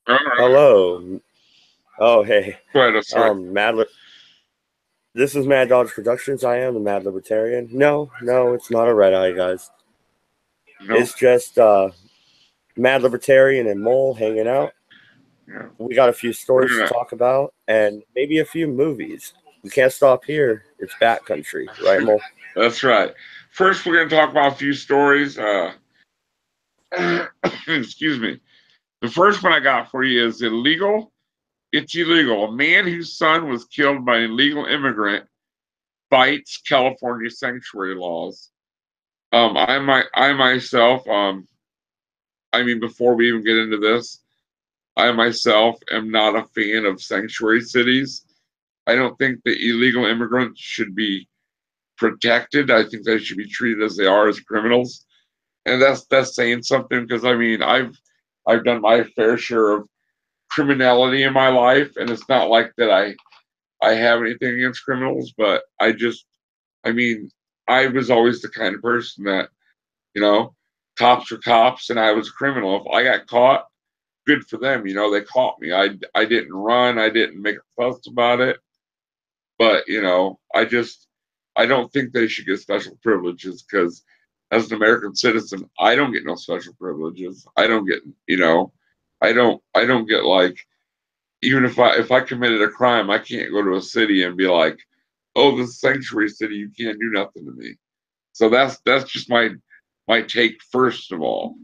All right. Hello. Oh, hey. Go ahead. I'm sorry. Mad. This is Mad Dogs Productions. I am the Mad Libertarian. No, it's not a red eye, guys. No. It's just Mad Libertarian and Mole hanging out. Yeah. We got a few We're stories to gonna. talk about, and maybe a few movies. We can't stop here. It's Bat Country, right, Mole? That's right. First, we're gonna talk about a few stories. Excuse me. The first one I got for you is illegal. It's illegal. A man whose son was killed by an illegal immigrant fights California sanctuary laws. I myself, I mean, before we even get into this, I myself am not a fan of sanctuary cities. I don't think that illegal immigrants should be protected. I think they should be treated as they are, as criminals. And that's saying something, because I mean, I've done my fair share of criminality in my life, and it's not like that I have anything against criminals, but I mean, I was always the kind of person that, you know, cops are cops, and I was a criminal. If I got caught, good for them. They caught me. I didn't run. I didn't make a fuss about it. But I don't think they should get special privileges, because as an American citizen, I don't get no special privileges. I don't get, I don't get like, even if I committed a crime, I can't go to a city and be like, oh, this is sanctuary city, you can't do nothing to me. So that's just my take first of all.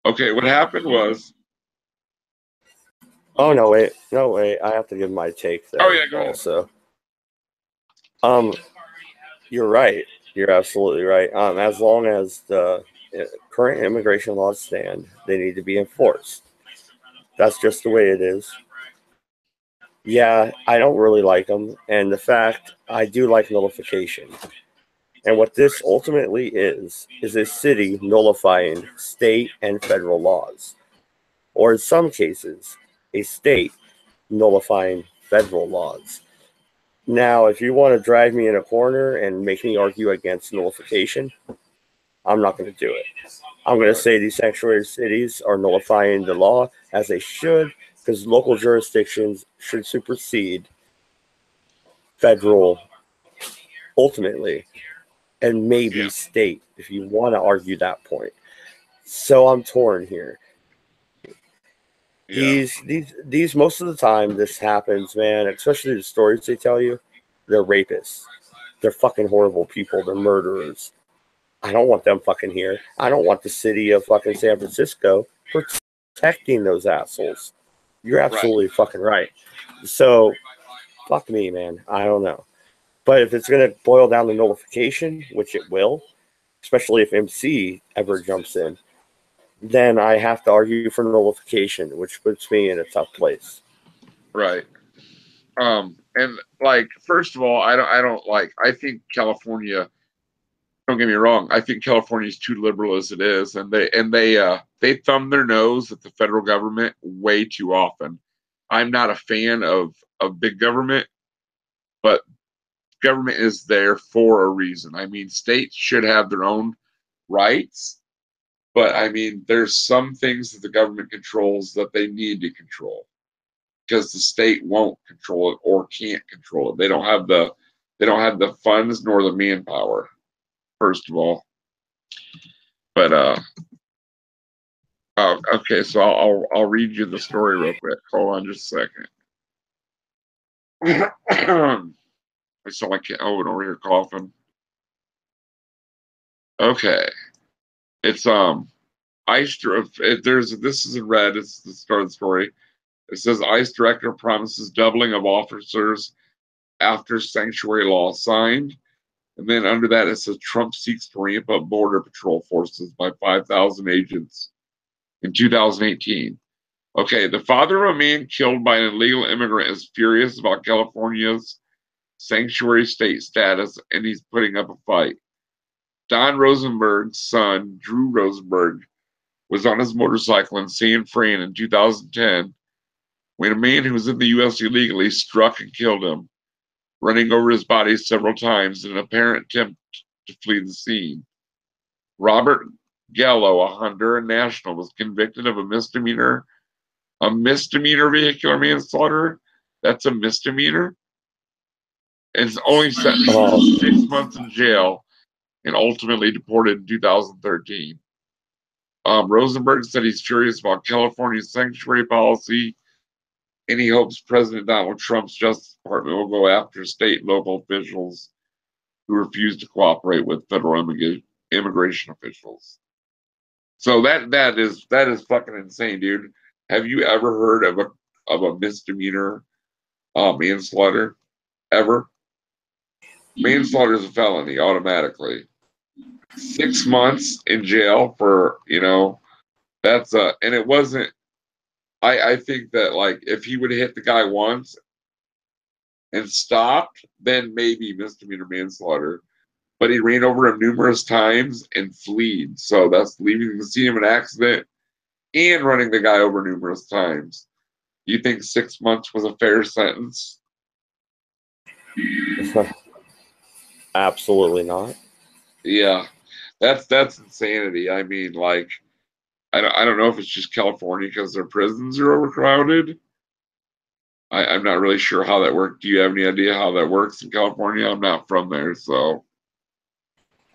Okay, what happened was, Oh no, wait, no wait. I have to give my take oh there yeah, go ahead. also. Um, you're right. You're absolutely right. As long as the current immigration laws stand, they need to be enforced. That's just the way it is. Yeah, I don't really like them, and the fact I do like nullification. And what this ultimately is a city nullifying state and federal laws, or in some cases, a state nullifying federal laws. Now, if you want to drag me in a corner and make me argue against nullification, I'm not going to do it. I'm going to Right, say these sanctuary cities are nullifying the law as they should, because local jurisdictions should supersede federal ultimately, and maybe yeah, state if you want to argue that point. So I'm torn here. yeah, These most of the time this happens, man. Especially the stories they tell you, they're rapists. They're fucking horrible people. They're murderers. I don't want them fucking here. I don't want the city of fucking San Francisco protecting those assholes. You're right. absolutely fucking right. So fuck me, man. I don't know. But if it's gonna boil down to nullification, which it will, especially if MC ever jumps in, then I have to argue for nullification, which puts me in a tough place. Right. And like, first of all, I don't like. I think California. Don't get me wrong. I think California is too liberal as it is, and they thumb their nose at the federal government way too often. I'm not a fan of big government, but government is there for a reason. I mean, states should have their own rights, but I mean, there's some things that the government controls that they need to control, because the state won't control it or can't control it. They don't have the funds nor the manpower. First of all, but oh, okay. So I'll read you the story real quick. Hold on just a second. I sound like Owen over here coughing. Okay, it's ICE. There's this is in red. It's the start of the story. It says ICE director promises doubling of officers after sanctuary law signed. And then under that, it says Trump seeks to ramp up Border Patrol forces by 5,000 agents in 2018. Okay, the father of a man killed by an illegal immigrant is furious about California's sanctuary state status, and he's putting up a fight. Don Rosenberg's son, Drew Rosenberg, was on his motorcycle in San Fran in 2010 when a man who was in the U.S. illegally struck and killed him, running over his body several times in an apparent attempt to flee the scene. Robert Gallo, a Honduran national, was convicted of a misdemeanor A misdemeanor vehicular manslaughter, that's a misdemeanor. It's only sentenced to Oh, 6 months in jail and ultimately deported in 2013. Rosenberg said he's curious about California's sanctuary policy, and he hopes President Donald Trump's Justice Department will go after state and local officials who refuse to cooperate with federal immigration officials. So that is fucking insane, dude. Have you ever heard of a misdemeanor manslaughter ever? Manslaughter is a felony automatically. 6 months in jail for that's and it wasn't. I think that like if he would have hit the guy once and stopped, then maybe misdemeanor manslaughter. But he ran over him numerous times and fled. So that's leaving the scene of an accident and running the guy over numerous times. You think 6 months was a fair sentence? absolutely not. Yeah, that's insanity. I mean, like, I don't know if it's just California because their prisons are overcrowded. I'm not really sure how that works. Do you have any idea how that works in California? I'm not from there, so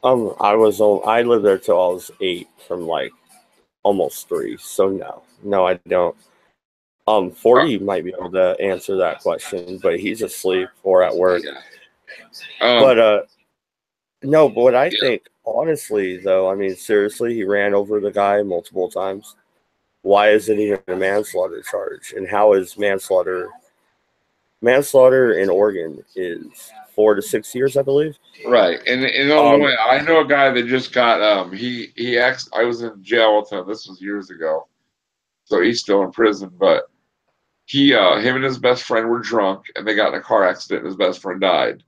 I lived there till I was 8, from like almost 3. So no, I don't. uh, 40 might be able to answer that question, but he's asleep or at work. yeah. But no, but what I Yeah, think, honestly, though, I mean, seriously, he ran over the guy multiple times. Why is it even a manslaughter charge? And how is manslaughter in Oregon is 4 to 6 years, I believe. right. And in Um, Illinois, I know a guy that just got I was in jail with him. This was years ago, so he's still in prison. But him and his best friend were drunk, and they got in a car accident. And his best friend died.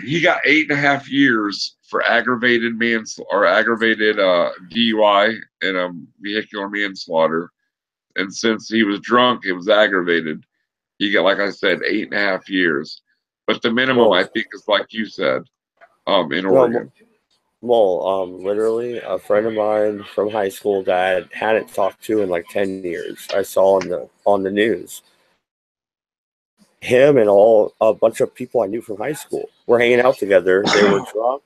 He got 8.5 years for aggravated or aggravated DUI and vehicular manslaughter. And since he was drunk, it was aggravated. He got, like I said, 8.5 years. But the minimum, I well, think, is like you said, in no, Oregon. well, literally, a friend of mine from high school that I hadn't talked to in like 10 years, I saw on the news. Him and all a bunch of people I knew from high school were hanging out together. They were drunk.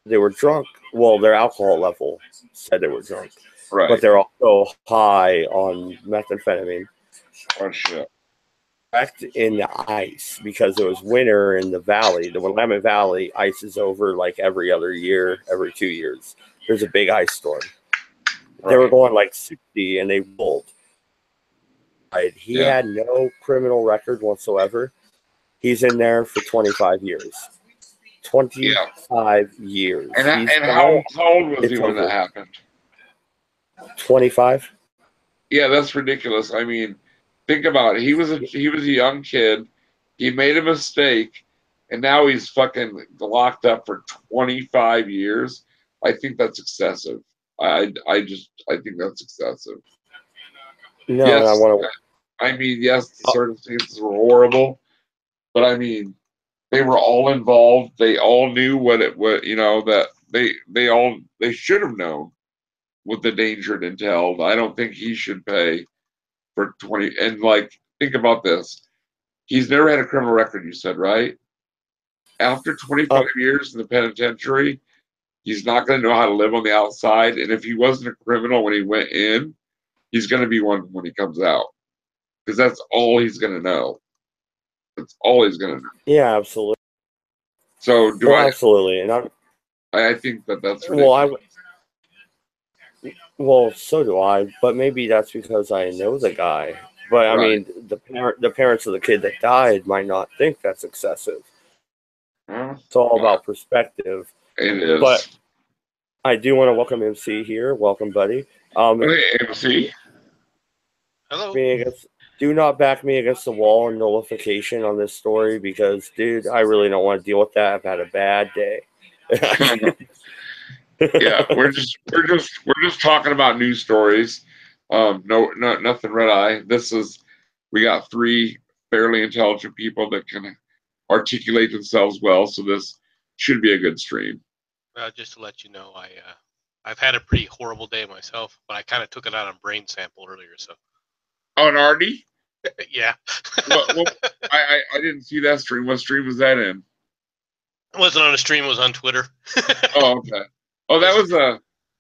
They were drunk. Well, their alcohol level said they were drunk, but Right. they're also high on methamphetamine. Oh shit. Wrecked in the ice because it was winter in the valley. The Willamette Valley ices over like every other year, every 2 years. There's a big ice storm. They were Right. going like 60 and they rolled. He Yeah. had no criminal record whatsoever. He's in there for 25 years. Yeah. 25 years. And He's and done. how old was he It's when that over. happened? 25. Yeah, that's ridiculous. I mean, think about it. He was a young kid. He made a mistake, and now he's fucking locked up for 25 years. I think that's excessive. I think that's excessive. No, and I Yes, want I mean yes, the to. circumstances were horrible, but I mean they were all involved. They all knew what that they should have known what the danger it entailed. I don't think he should pay for 20. And like, think about this. He's never had a criminal record, you said, right? After 25 Um, years in the penitentiary, he's not going to know how to live on the outside. And if he wasn't a criminal when he went in, he's going to be one when he comes out because that's all he's going to know. That's all he's going to know. yeah, absolutely. So do Well, I? absolutely. And I think that that's well, I ridiculous. well, so do I. But maybe that's because I know the guy. But I Right. mean, the parents of the kid that died might not think that's excessive. Well, It's all about perspective. it But is. I do want to welcome MC here. Welcome, buddy. Okay, MC. Hello. Me against, do not back me against the wall and nullification on this story because, dude, I really don't want to deal with that. I've had a bad day. Yeah, we're just talking about news stories. No, nothing red eye. We got three fairly intelligent people that can articulate themselves well, so this should be a good stream. Just to let you know, I've had a pretty horrible day myself, but I kind of took it out on Brain Sample earlier, so. Oh, an Artie? Yeah. I didn't see that stream. What stream was that in? It wasn't on a stream. It was on Twitter. Oh, okay. Oh, that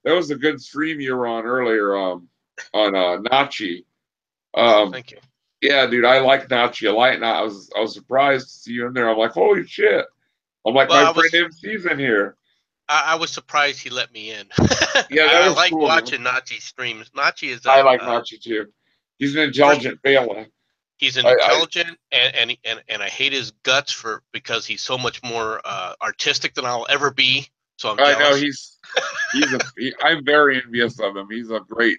was a good stream you were on earlier. On Nachi. Thank you. Yeah, dude, I like Nachi a lot. I was surprised to see you in there. I'm like, holy shit! I'm like, Well, my friend MC's in here. I was surprised he let me in. Yeah, that I was like cool, watching Nachi streams. Nachi is. I like Nachi too. He's an intelligent fella. He's an intelligent, and I hate his guts because he's so much more artistic than I'll ever be. So I'm jealous. I know I'm very envious of him. He's a great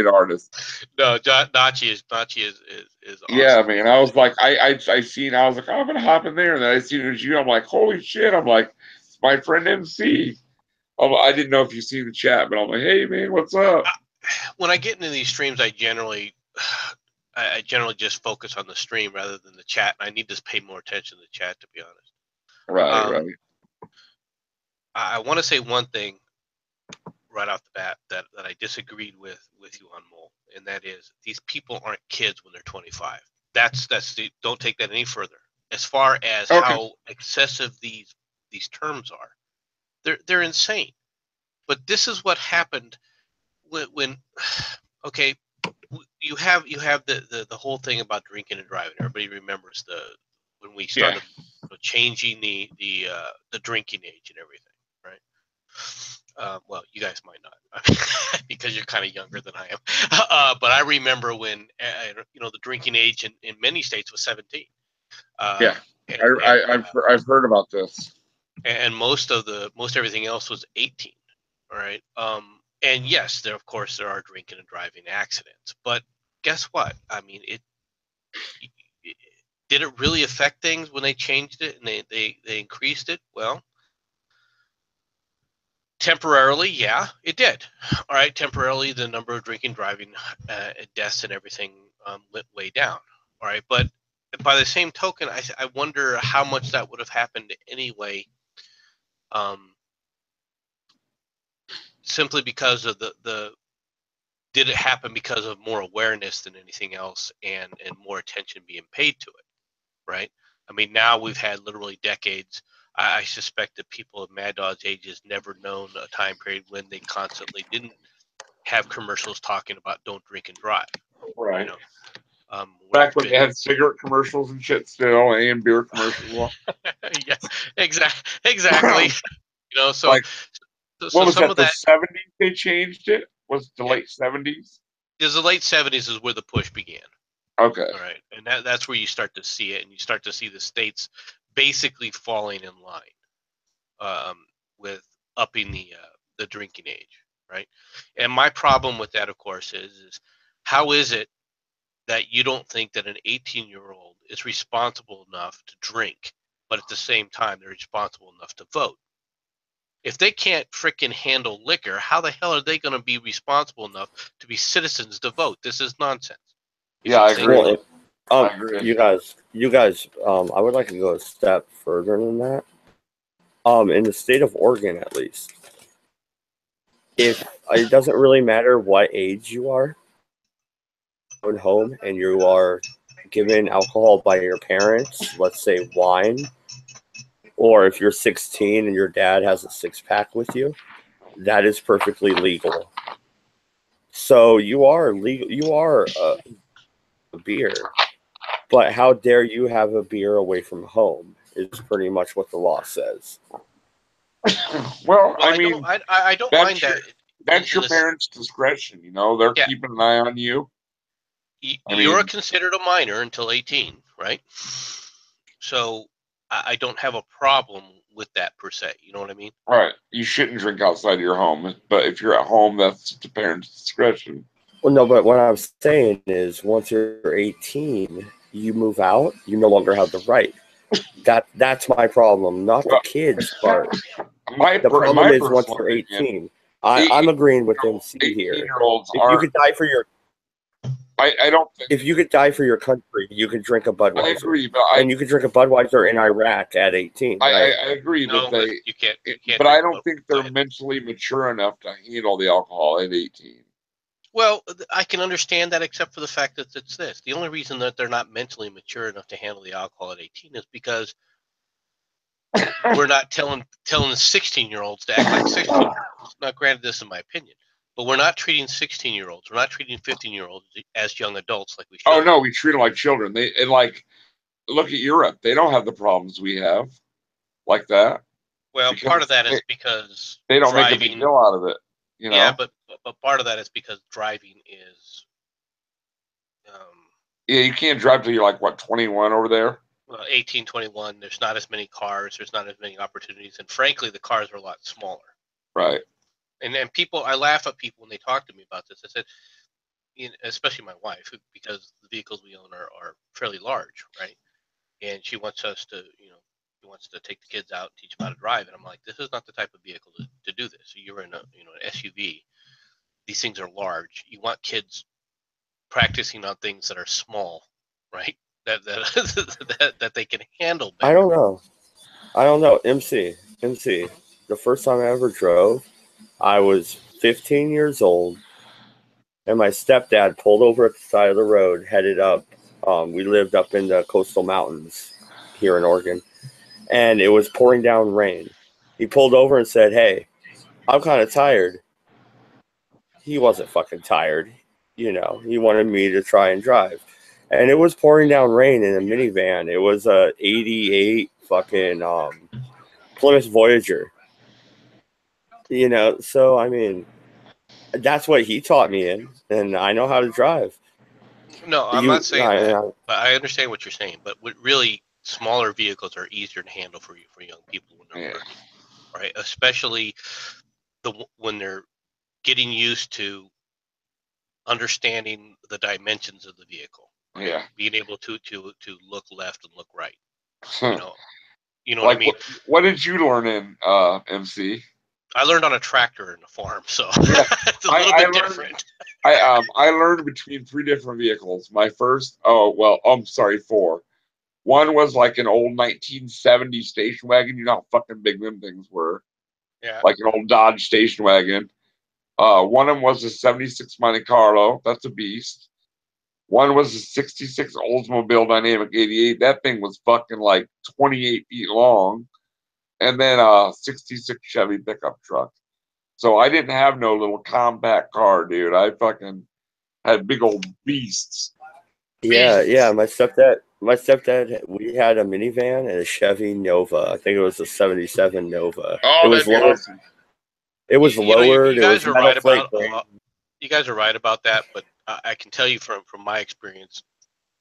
artist. No, Nachi is awesome. Yeah, man. I was like, I was like, oh, I'm gonna hop in there, and then I seen it was you. I'm like, holy shit! I'm like, it's my friend MC. I didn't know if you seen the chat, but I'm like, hey man, what's up? When I get into these streams, I generally just focus on the stream rather than the chat. I need to pay more attention to the chat, to be honest. Right. I want to say one thing right off the bat that I disagreed with you on, Mole, and that is these people aren't kids when they're 25. Don't take that any further. As far as how excessive these terms are, they're insane. But this is what happened when okay, you have the whole thing about drinking and driving. Everybody remembers when we started changing the drinking age and everything, right? Well, you guys might not, because you're kind of younger than I am. But I remember when the drinking age in many states was 17. I've heard about this. And most everything else was 18. All right. And yes, there are drinking and driving accidents, but guess what? I mean, did it really affect things when they changed it and they increased it? Well, temporarily, yeah, it did. All right, temporarily, the number of drinking, driving, deaths, and everything went way down. All right, but by the same token, I wonder how much that would have happened anyway. Simply because of did it happen because of more awareness than anything else, and more attention being paid to it, right? I mean, now we've had literally decades. I suspect that people of Mad Dog's age has never known a time period when they constantly didn't have commercials talking about don't drink and drive. Right. Back when they had cigarette commercials and shit still, and beer commercials. Yeah, exactly. So like, what was some that? of The that 70s they changed it. Was the late 70s? The late 70s is where the push began. Okay. All right, and that's where you start to see it, and you start to see the states basically falling in line with upping the drinking age, right? And my problem with that, of course, is how is it that you don't think that an 18-year-old is responsible enough to drink, but at the same time they're responsible enough to vote? If they can't frickin' handle liquor, how the hell are they going to be responsible enough to be citizens to vote? This is nonsense. Yeah, I agree. I agree. You guys, I would like to go a step further than that. In the state of Oregon, at least, if it doesn't really matter what age you are, going home and you are given alcohol by your parents, let's say wine, or if you're 16 and your dad has a 6-pack with you, that is perfectly legal. So you are legal. You are a beer, but how dare you have a beer away from home is pretty much what the law says. Well, I mean, I don't mind that. That's your parents' discretion. They're keeping an eye on you. You're considered a minor until 18, right? So I don't have a problem with that per se. You know what I mean? Right. You shouldn't drink outside of your home, but if you're at home, that's the parents' discretion. Well, no, but what I'm saying is once you're 18, you move out, you no longer have the right. That's my problem, not the kids part. The problem is once you're 18. I'm agreeing with MC here. 18-year-olds if you could die for your I don't think. If you could die for your country, you could drink a Budweiser. I agree, but and you could drink a Budweiser in Iraq at 18, right? I agree No, that you can't. but I don't think they're mentally mature enough to handle the alcohol at 18. Well, I can understand that, except for the fact that it's this. The only reason that they're not mentally mature enough to handle the alcohol at 18 is because we're not telling 16-year-olds to act like 16-year-olds. Now, granted, this is my opinion, but we're not treating 16-year-olds, we're not treating 15-year-olds as young adults like we should. Oh no, we treat them like children. Look at Europe. They don't have the problems we have like that. Well, part of that is because they don't make a big deal out of it. You know? Yeah, but part of that is because driving is. Yeah, you can't drive till you're like, what, 21 over there? 18, 21. There's not as many cars. There's not as many opportunities. And frankly, the cars are a lot smaller. Right. And then I laugh at people when they talk to me about this. I said, especially my wife, because the vehicles we own are fairly large, right? And she wants us to, she wants to take the kids out and teach them how to drive. And I'm like, this is not the type of vehicle to do this. So you're in an SUV. These things are large. You want kids practicing on things that are small, right? That they can handle better. I don't know. MC. The first time I ever drove, I was 15 years old, and my stepdad pulled over at the side of the road, headed up. We lived up in the coastal mountains here in Oregon, and it was pouring down rain. He pulled over and said, "Hey, I'm kind of tired." He wasn't fucking tired. He wanted me to try and drive. And it was pouring down rain in a minivan. It was a 88 fucking Plymouth Voyager. So, I mean, that's what he taught me in, and I know how to drive. No, I'm not saying that. But I understand what you're saying. But really, smaller vehicles are easier to handle for young people when they're learning, right? Especially when they're getting used to understanding the dimensions of the vehicle. Right? Yeah. Being able to look left and look right. You know like, what I mean? What did you learn in MC? I learned on a tractor in a farm, so it's a little bit different. I learned between 3 different vehicles. My first, four. One was like an old 1970 station wagon. You know how fucking big them things were. Yeah. Like an old Dodge station wagon. One of them was a 76 Monte Carlo. That's a beast. One was a 66 Oldsmobile Dynamic 88. That thing was fucking like 28 feet long. And then a 66 Chevy pickup truck. So I didn't have no little compact car, dude. I fucking had big old beasts. Yeah. My stepdad, we had a minivan and a Chevy Nova. I think it was a 77 Nova. Oh, it was lowered. Awesome. It was lowered. You guys are right about that, but I can tell you from my experience,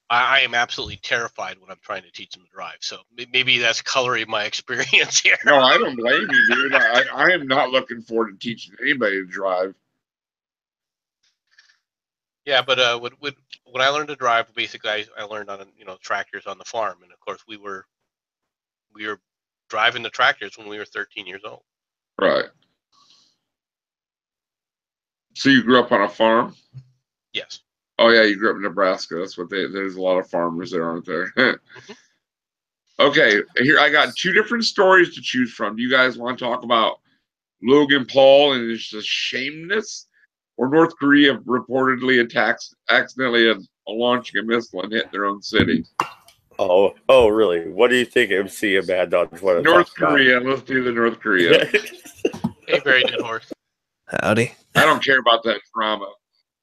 I am absolutely terrified when I'm trying to teach them to drive. So maybe that's coloring my experience here. No, I don't blame you, dude. I am not looking forward to teaching anybody to drive. Yeah, but when I learned to drive, basically I learned on tractors on the farm, and of course we were driving the tractors when we were 13 years old. Right. So you grew up on a farm? Yes. Oh yeah, you grew up in Nebraska. That's what there's a lot of farmers there, aren't there? Mm-hmm. Okay, here I got 2 different stories to choose from. Do you guys want to talk about Logan Paul and his shamelessness, or North Korea reportedly accidentally launching a missile and hitting their own city? Oh, really? What do you think, MC, of Bad Dogs? North Korea. Let's do the North Korea. Hey, very good horse. Howdy. I don't care about that drama.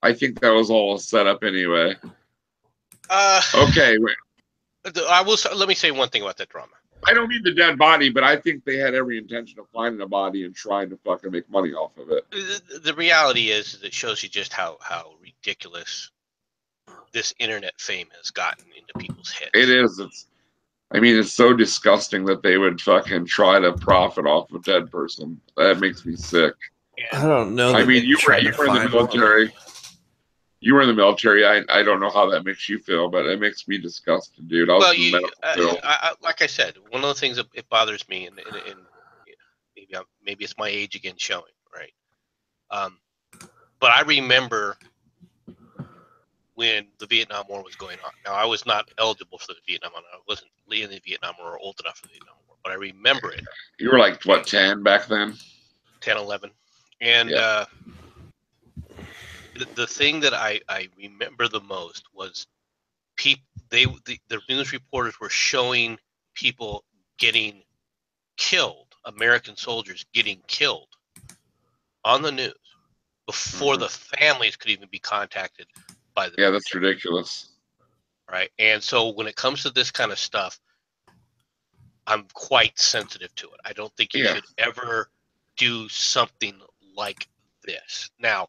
I think that was all set up anyway. Okay, wait. Let me say one thing about that drama. I don't mean the dead body, but I think they had every intention of finding a body and trying to fucking make money off of it. The reality is it shows you just how ridiculous this internet fame has gotten into people's heads. It is. It's so disgusting that they would fucking try to profit off a dead person. That makes me sick. I don't know. You were in the military. You were in the military. I don't know how that makes you feel, but it makes me disgusted, dude. Like I said, one of the things that it bothers me, and maybe it's my age again showing, right? But I remember when the Vietnam War was going on. Now, I was not eligible for the Vietnam War. I wasn't in the Vietnam War or old enough for the Vietnam War, but I remember it. You were like, what, 10 back then? 10, 11. And Yeah. The thing that I remember the most was the news reporters were showing people getting killed, American soldiers getting killed on the news before the families could even be contacted by the military. That's ridiculous. Right. And so when it comes to this kind of stuff, I'm quite sensitive to it. I don't think you should ever do something like this. Now,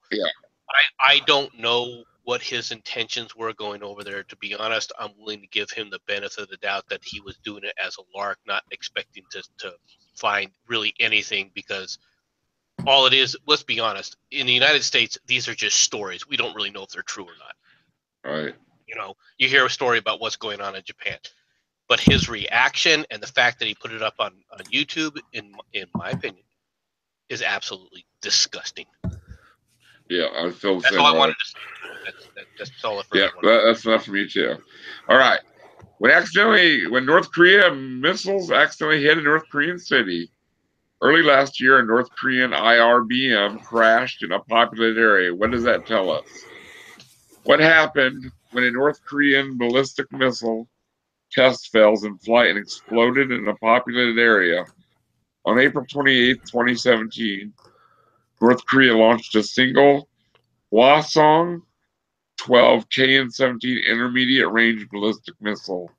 I don't know what his intentions were going over there. To be honest, I'm willing to give him the benefit of the doubt that he was doing it as a lark, not expecting to find really anything, because all it is, let's be honest, in the United States, these are just stories. We don't really know if they're true or not. Right. You know, you hear a story about what's going on in Japan, but his reaction and the fact that he put it up on YouTube, in my opinion, is absolutely disgusting. Yeah, I feel the That's same all I way. wanted to say. That's all it for me. That's enough for me too. All right. When North Korea missiles accidentally hit a North Korean city. Early last year, a North Korean IRBM crashed in a populated area. What does that tell us? What happened when a North Korean ballistic missile test fails in flight and exploded in a populated area? On April 28th, 2017, North Korea launched a single Hwasong 12 KN-17 intermediate range ballistic missile,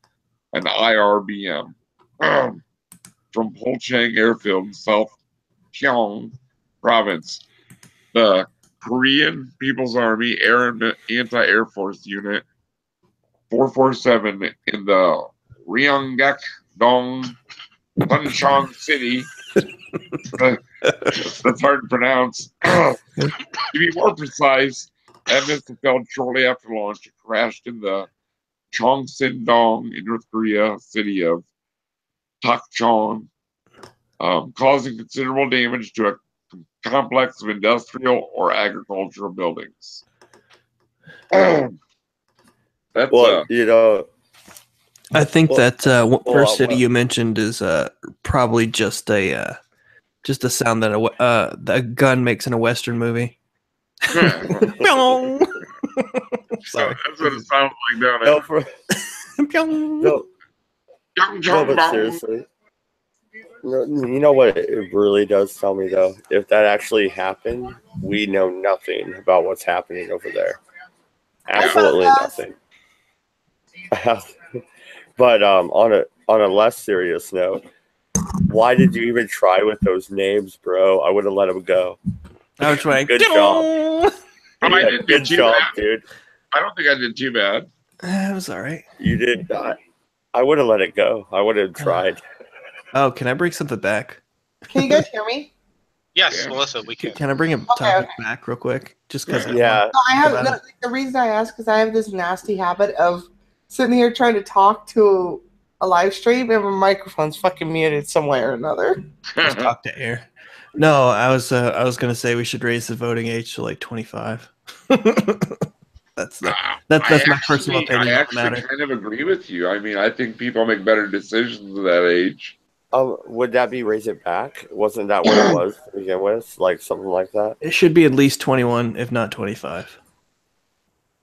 an IRBM, from Polchang Airfield in South Gyeong Province. The Korean People's Army Air and Anti-Air Force Unit 447 in the Ryangak-dong Suncheon City. That's hard to pronounce. To be more precise, that missile fell shortly after launch. It crashed in the Cheongsin-dong in North Korea city of Takchon, causing considerable damage to a complex of industrial or agricultural buildings. Well, I think that first city you mentioned is probably just a sound that a gun makes in a Western movie. Sorry. That's what it sounds like down there. No, but seriously. You know what it really does tell me, though? If that actually happened, we know nothing about what's happening over there. Absolutely nothing. But on a less serious note, why did you even try with those names, bro? I would have let them go. I was like, good job. Good job, dude. I don't think I did too bad. It was all right. You did not. I would have let it go. I would have tried. Oh, can I bring something back? Can you guys hear me? Yes, Melissa, we can. Can I bring a topic back real quick? Just because. Yeah. The reason I ask is I have this nasty habit of sitting here trying to talk to a live stream and my microphone's fucking muted some way or another. Just talk to air. No, I was gonna say we should raise the voting age to like 25. That's my personal opinion. I actually kind of agree with you. I mean, I think people make better decisions at that age. Would that be raise it back? Wasn't that what it was to begin with? Like something like that? It should be at least 21, if not 25.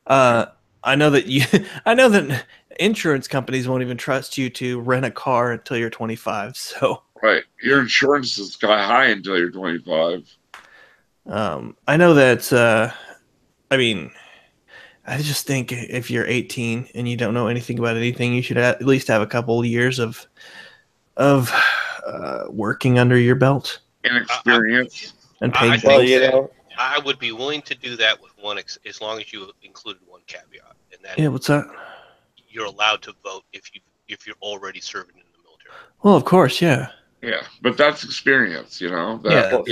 I know that insurance companies won't even trust you to rent a car until you're 25. So right, your insurance is sky high until you're 25. I know that. I mean, I just think if you're 18 and you don't know anything about anything, you should at least have a couple of years of working under your belt and experience and paying. I would be willing to do that with one, as long as you included one caveat, and that what's that? You're allowed to vote if you're already serving in the military. Well, of course, yeah. Yeah, but that's experience, you know. That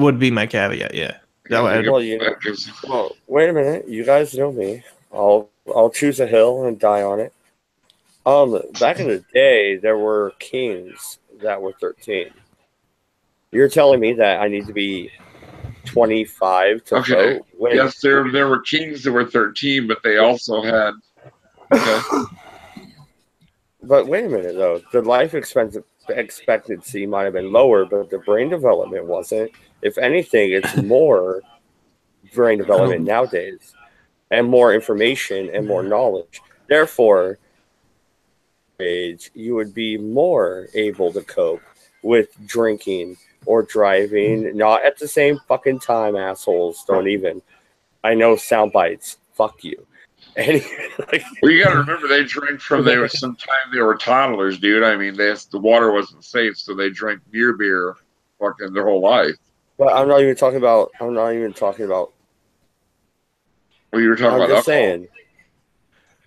would be my caveat. Yeah. Well, wait a minute. You guys know me. I'll choose a hill and die on it. Back in the day, there were kings that were 13. You're telling me that I need to be 25 to Okay. vote. Wait, Yes, there were kings that were 13, but they also had. Okay. but wait a minute though. The life expectancy might have been lower, but the brain development wasn't. If anything, it's more brain development nowadays, and more information and more knowledge. Therefore, age you would be more able to cope with drinking or driving, not at the same fucking time, assholes. Don't even. I know sound bites. Fuck you. And like, Well, you got to remember they drank from they were sometime they were toddlers, dude. I mean, the water wasn't safe, so they drank beer, fucking their whole life. but I'm not even talking about. I'm not even talking about. Well, you were talking I'm about just alcohol. saying.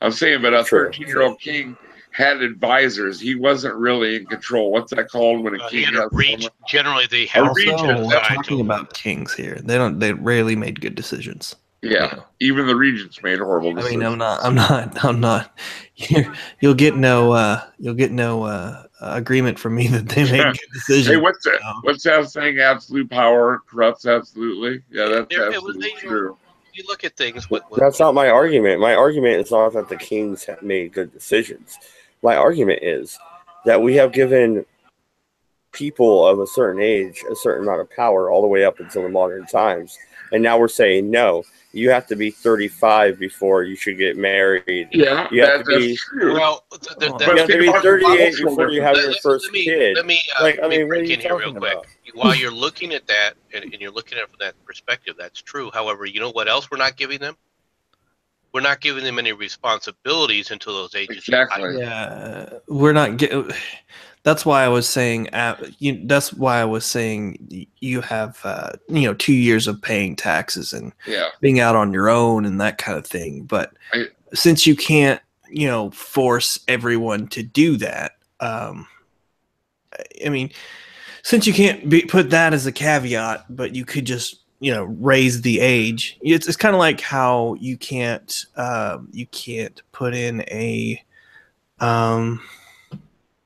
I'm saying, but a True. 13-year-old king had advisors. He wasn't really in control. What's that called when a He king had a has regent. Generally, they have Also, regent we're guides talking over about kings here. They rarely made good decisions. Yeah, even the regents made horrible I decisions. mean, I'm not. You'll get no agreement from me that they made good decisions. Hey, what's that saying? Absolute power corrupts absolutely. Yeah, that's There- it was absolutely a- true. You look at things with That's not my argument. My argument is not that the kings have made good decisions. My argument is that we have given people of a certain age a certain amount of power all the way up until the modern times. And now we're saying, no, you have to be 35 before you should get married. Yeah, You have to that's be true. well, But you have to think be about 38 cultural before you have your let first me kid. let me Like, I let me mean, what are break you in here real talking quick. about? While you're looking at that and you're looking at it from that perspective, that's true. However, you know what else we're not giving them? We're not giving them any responsibilities until those ages. Exactly. Yeah, we're not getting. That's why I was saying. That's why I was saying you have 2 years of paying taxes and Yeah. being out on your own and that kind of thing. But I- since you can't force everyone to do that, I mean, since you can't put that as a caveat, but you could just raise the age. It's kind of like how you can't put in a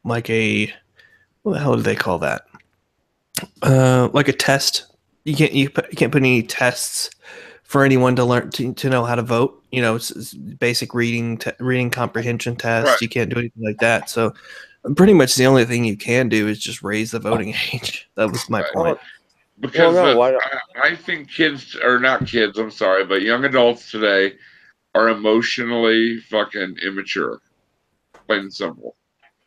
like a what the hell do they call that? Like a test. You can't put any tests for anyone to learn to know how to vote. It's basic reading comprehension test. Right. You can't do anything like that. So pretty much the only thing you can do is just raise the voting age. That was my Right. point. Because Well, no, why not? I think kids, or not kids, I'm sorry, but young adults today are emotionally fucking immature. Plain and simple.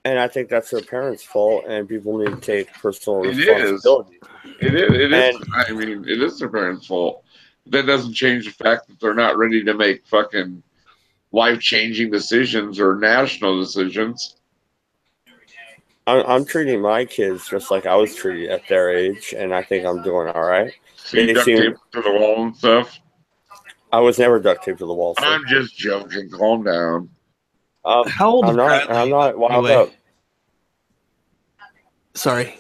And I think that's their parents' fault, and people need to take personal It is. responsibility. It is. And- I mean, it is their parents' fault. That doesn't change the fact that they're not ready to make fucking life-changing decisions or national decisions. I'm treating my kids just like I was treated at their age, and I think I'm doing all right. So you duct tape to the wall and stuff. I was never duct taped to the wall. So. I'm just joking. Calm down. How old I'm is not. Bradley? I'm not wild Anyway. up. Sorry.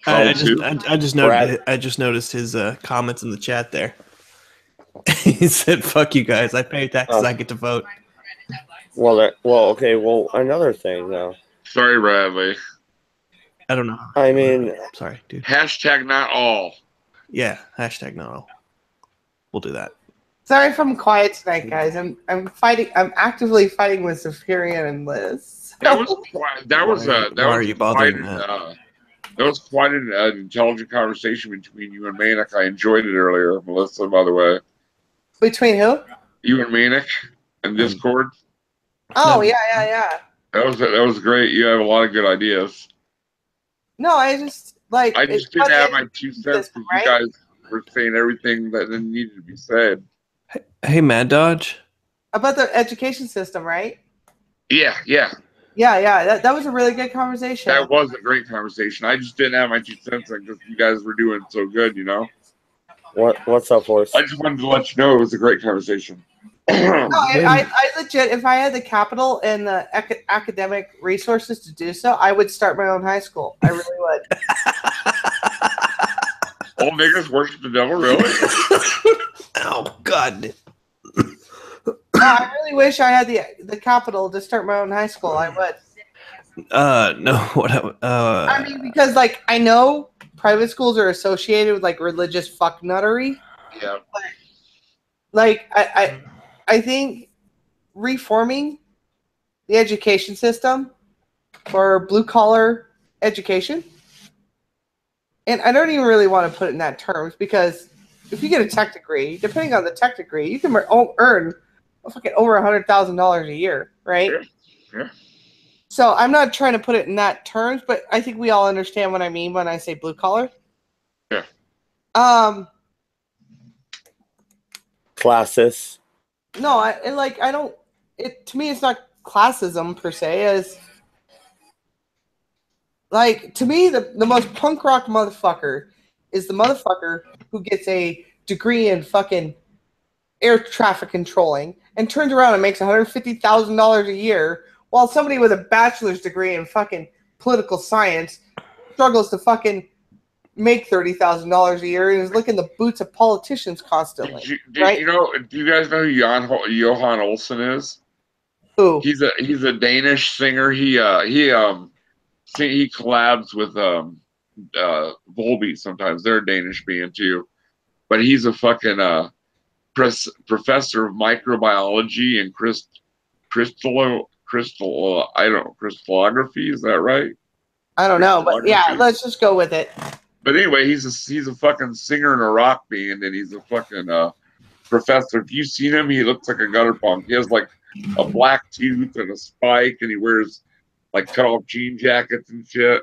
How I old too? Brad- just noticed his comments in the chat there. He said, "Fuck you guys! I pay taxes. I get to vote." Well, okay. Well, another thing though. Sorry, Bradley. I don't know. I mean, Sorry, dude. Hashtag not all. Yeah. Hashtag not all. We'll do that. Sorry if I'm quiet tonight, guys. I'm fighting. I'm actively fighting with Zephyrian and Liz. That was quite an intelligent conversation between you and Manic. I enjoyed it earlier, Melissa. By the way, Between who? you and Manic in Discord. Oh yeah. That was great. You have a lot of good ideas. No, I just like. I just didn't have my 2 cents because you guys were saying everything that needed to be said. Hey, Mad Dodge. About the education system, right? Yeah. Yeah. That was a really good conversation. That was a great conversation. I just didn't have my 2 cents because you guys were doing so good, What's up, Horse? I just wanted to let you know it was a great conversation. No, I legit, if I had the capital and the academic resources to do so, I would start my own high school. I really would. All niggas worship the devil, really? Oh God. No, I really wish I had the capital to start my own high school. I would. No. What? I mean, because like I know private schools are associated with like religious fucknuttery. Yeah. Like I think reforming the education system for blue collar education, and I don't even really want to put it in that terms because if you get a tech degree, depending on the tech degree, you can earn fucking over $100,000 a year, right? Yeah. So I'm not trying to put it in that terms, but I think we all understand what I mean when I say blue collar. Yeah. Classes. No, I don't. It to me, it's not classism per se. As like to me, the most punk rock motherfucker is the motherfucker who gets a degree in fucking air traffic controlling and turns around and makes $150,000 a year, while somebody with a bachelor's degree in fucking political science struggles to fucking make $30,000 a year and is licking the boots of politicians constantly. Right? Do you guys know who Johan Olsen is? Who? He's a Danish singer. He collabs with Volbeat sometimes. They're a Danish band too, but he's a fucking professor of microbiology and crystallography. Is that right? I don't know, but yeah, let's just go with it. But anyway, he's a fucking singer in a rock band, and he's a fucking professor. If you've seen him, he looks like a gutter punk. He has like a black tooth and a spike, and he wears like cut off jean jackets and shit.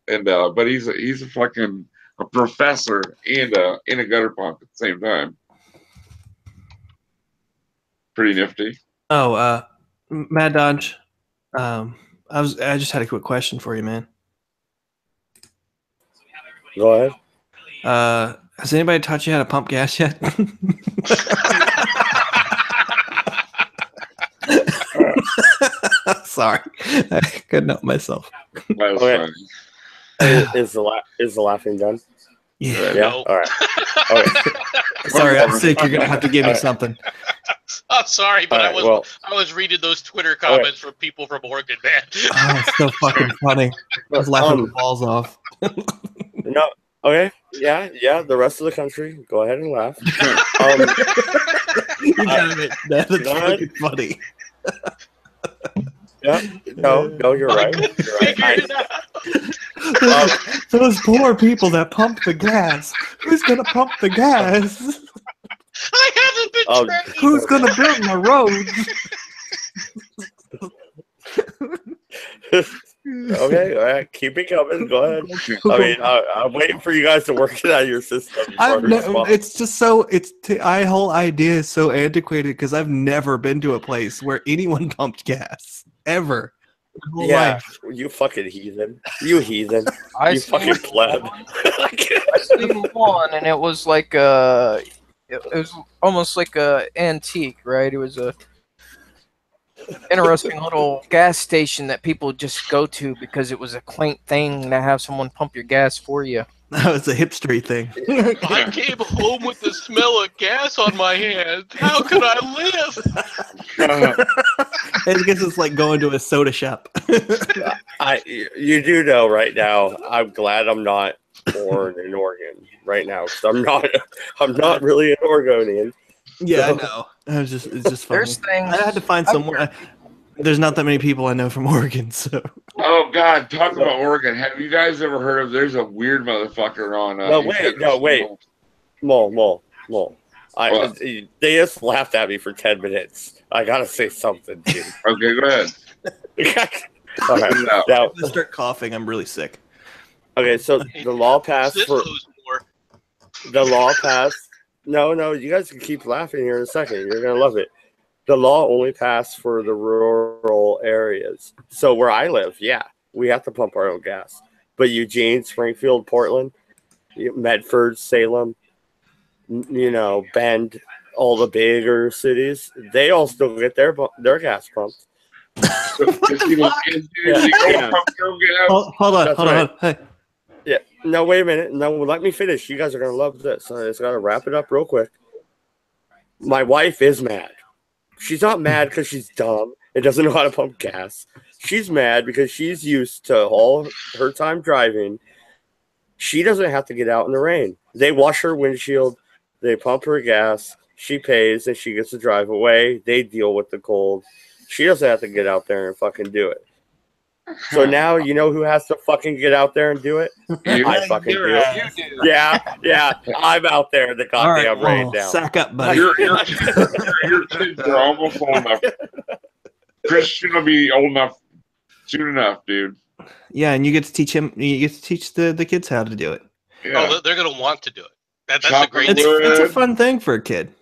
And but he's a fucking a professor and a gutter punk at the same time. Pretty nifty. Oh, Mad Dodge. I just had a quick question for you, man. Go ahead. Has anybody taught you how to pump gas yet? Sorry, I couldn't help myself. That was Okay. funny. Is the laughing done? Yeah. Yeah. No. All right. Okay. Sorry, I'm sick. You're gonna have to give me something. I'm sorry, but All right, I was reading those Twitter comments from people from Oregon, man. Oh, it's so fucking funny. I was laughing my balls off. No. Okay. Yeah. The rest of the country, go ahead and laugh. You got it. That's fucking funny. Yeah. No, you're right. You're right. Those poor people that pump the gas. Who's gonna pump the gas? I haven't been trained. Who's gonna build the roads? Okay, all right, keep it coming. Go ahead. I mean, I'm waiting for you guys to work it out of your system. It's just so the whole idea is so antiquated because I've never been to a place where anyone pumped gas ever. Yeah, you fucking heathen. You heathen. You fucking pleb. I seen one, and it was like it was almost like a antique, right? It was a interesting little gas station that people just go to because it was a quaint thing to have someone pump your gas for you. That was a hipstery thing. I came home with the smell of gas on my hands. How could I live? I guess it's like going to a soda shop. You do know right now. I'm glad I'm not born in Oregon right now because I'm not really an Oregonian. Yeah, I know. It's just funny. There's things I had to find someone. There's not that many people I know from Oregon, so. Oh God, talk about Oregon. Have you guys ever heard of? There's a weird motherfucker on. Wait. Mole. They just laughed at me for 10 minutes. I gotta say something, dude. Okay, go ahead. All right. No. Now, I'm gonna start coughing. I'm really sick. okay, so the law passed This for goes more. the law passed. No, you guys can keep laughing here in a second. You're gonna love it. The law only passed for the rural areas. So where I live, yeah, we have to pump our own gas. But Eugene, Springfield, Portland, Medford, Salem, Bend, all the bigger cities, they all still get their gas pumped. Hold on. Hey. Yeah. No, wait a minute. No, let me finish. You guys are gonna love this. I just gotta wrap it up real quick. My wife is mad. She's not mad because she's dumb and doesn't know how to pump gas. She's mad because she's used to all her time driving. She doesn't have to get out in the rain. They wash her windshield, they pump her gas, she pays, and she gets to drive away. They deal with the cold. She doesn't have to get out there and fucking do it. So now you know who has to fucking get out there and do it? You- I fucking do. You do. Yeah, I'm out there in the All right, goddamn rain well, now. sack up, buddy. your kids are almost old enough. Christian will be old enough soon enough, dude. Yeah, and you get to teach him. You get to teach the kids how to do it. Yeah. Oh, they're gonna want to do it. That's a Chocolate great It's thing. it's a fun thing for a kid.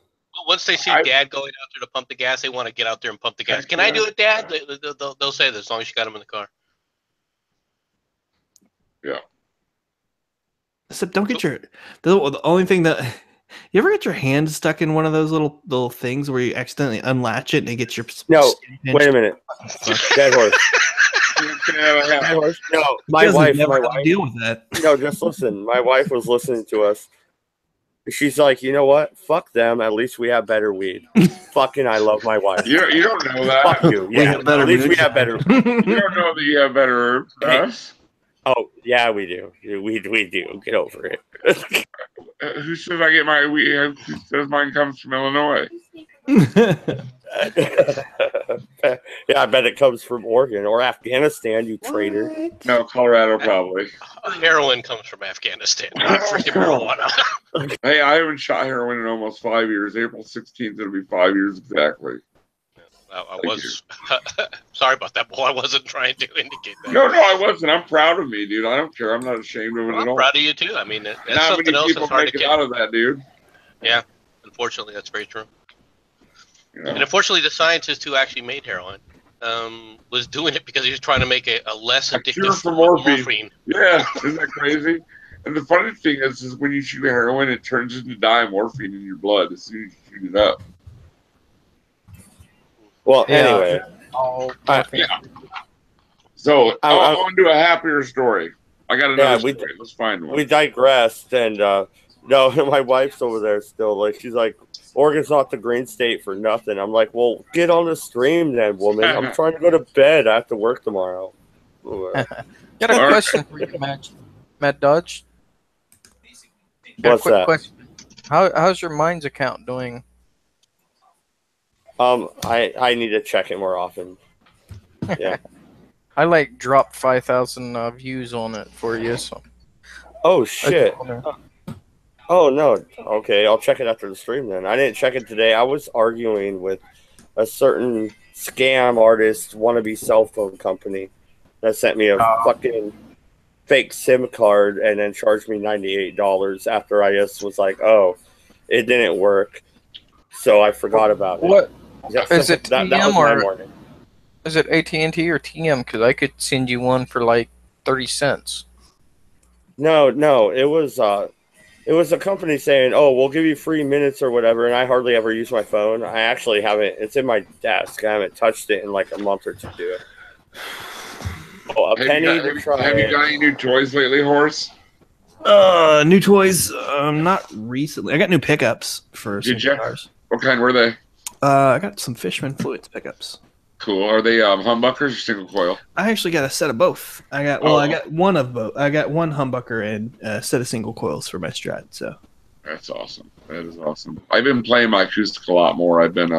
Once they see I- Dad going out there to pump the gas, they want to get out there and pump the gas. Can I do it, Dad? They'll say that as long as you got them in the car. Except don't get your the only thing that you ever get your hand stuck in one of those little things where you accidentally unlatch it and it gets your No, skin pinched? wait a minute. Dead horse. Dead horse. No, my Because wife. never My had to wife. deal with that. No, just listen. My wife was listening to us. She's like, you know what? Fuck them. At least we have better weed. Fucking, I love my wife. You don't know Fuck that. you. We Yeah, have better at least we moonshine. have better. You don't know that you have better Hey. us. Oh, yeah, we do. We do. Get over it. Who says I get my weed? Who says mine comes from Illinois? Yeah, I bet it comes from Oregon or Afghanistan, you traitor. No, Colorado probably. Heroin comes from Afghanistan, not freaking marijuana. Hey, I haven't shot heroin in almost 5 years. April 16th, it'll be 5 years exactly. I was sorry about that, Paul. I wasn't trying to indicate that. No, I wasn't. I'm proud of me, dude. I don't care. I'm not ashamed of it Well, at I'm all. proud of you too. I mean, that's Not something many else people that's hard make to it get. out of that, dude. Yeah, unfortunately, that's very true. You know? And unfortunately, the scientist who actually made heroin was doing it because he was trying to make a less A cure addictive for form of morphine. Yeah, isn't that crazy? And the funny thing is when you shoot heroin, it turns into diamorphine in your blood as soon as you shoot it up. Well, Yeah. anyway. Yeah. So I- on to a happier story. I got another story. Let's find one. We digressed, and no, my wife's over there still. Like, she's like, Oregon's not the green state for nothing. I'm like, well, get on the stream then, woman. I'm trying to go to bed. I have to work tomorrow. Got a All right. question for you, Matt Dodge. Got What's a quick that? question. How's your Minds account doing? I need to check it more often. Yeah. I like dropped 5,000 views on it for you. So. Oh shit. Oh no. Okay, I'll check it after the stream then. I didn't check it today. I was arguing with a certain scam artist wannabe cell phone company that sent me a fucking fake SIM card and then charged me $98 after I just was like, oh, it didn't work. So I forgot about it. What Yeah, is it? that was TM my or morning. is it AT&T or TM? Because I could send you one for like 30 cents. No, it was a company saying, "Oh, we'll give you free minutes or whatever." And I hardly ever use my phone. I actually haven't. It's in my desk. I haven't touched it in like a month or two. Oh, a penny to try. Have you got any new toys lately, Horace? New toys. Not recently. I got new pickups for Did some ya? cars. What kind were they? I got some Fishman Fluids pickups. Cool. Are they humbuckers or single coil? I actually got a set of both. I got one of both. I got one humbucker and a set of single coils for my Strat. So That's awesome. That is awesome. I've been playing my acoustic a lot more. I've been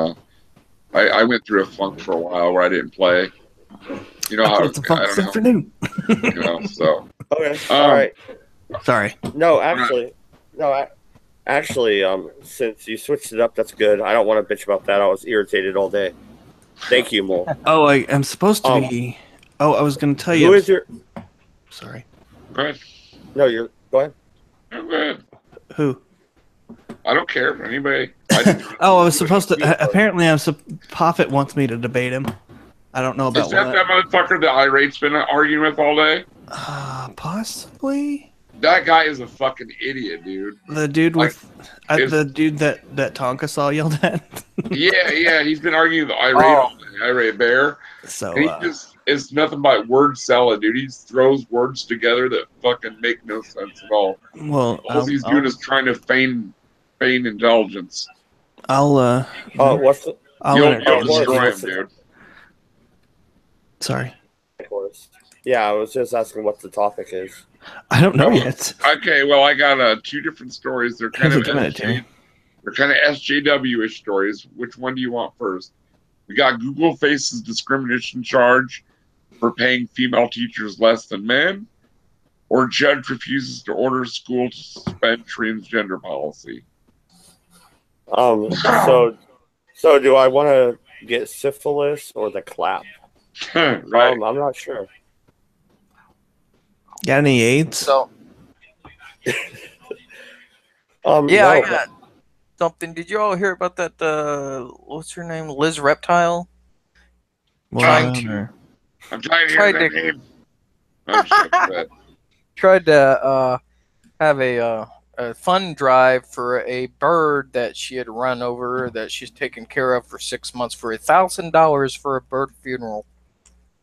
I went through a funk for a while where I didn't play. You know how it's a fun I this don't know. afternoon. You know, so Okay, all right. Sorry. No, actually, since you switched it up, that's good. I don't want to bitch about that. I was irritated all day. Thank you, Mole. Oh, I am supposed to be. Oh, I was going to tell you. Who is your? Sorry. go ahead. No, you're. Go ahead. Go ahead. Who? I don't care for anybody. Oh, I was supposed to. Apparently, Poffit wants me to debate him. I don't know about Is that motherfucker that Irate's been arguing with all day? Possibly. That guy is a fucking idiot, dude. The dude with the dude that Tonka saw yelled at. Yeah, he's been arguing with Irate all day, Irate Bear. So And he just it's nothing but word salad, dude. He just throws words together that fucking make no sense at all. well, All he's doing is trying to feign intelligence. I'll What's the? I'll You'll entertain destroy you. him, dude. Sorry. Yeah, I was just asking what the topic is. I don't know Oh, yet. Okay, well, I got two different stories. They're kind Thanks of for giving it to me. they're kind of SJW-ish stories. Which one do you want first? We got Google faces discrimination charge for paying female teachers less than men, or judge refuses to order school to suspend transgender policy. So do I want to get syphilis or the clap? Right. I'm not sure. Got any AIDS? So yeah, no, I got something. Did you all hear about that? What's her name? Liz Reptile. Trying to I'm trying to hear tried that to- name. I'm so upset. tried to have a fund drive for a bird that she had run over that she's taken care of for 6 months for $1,000 for a bird funeral.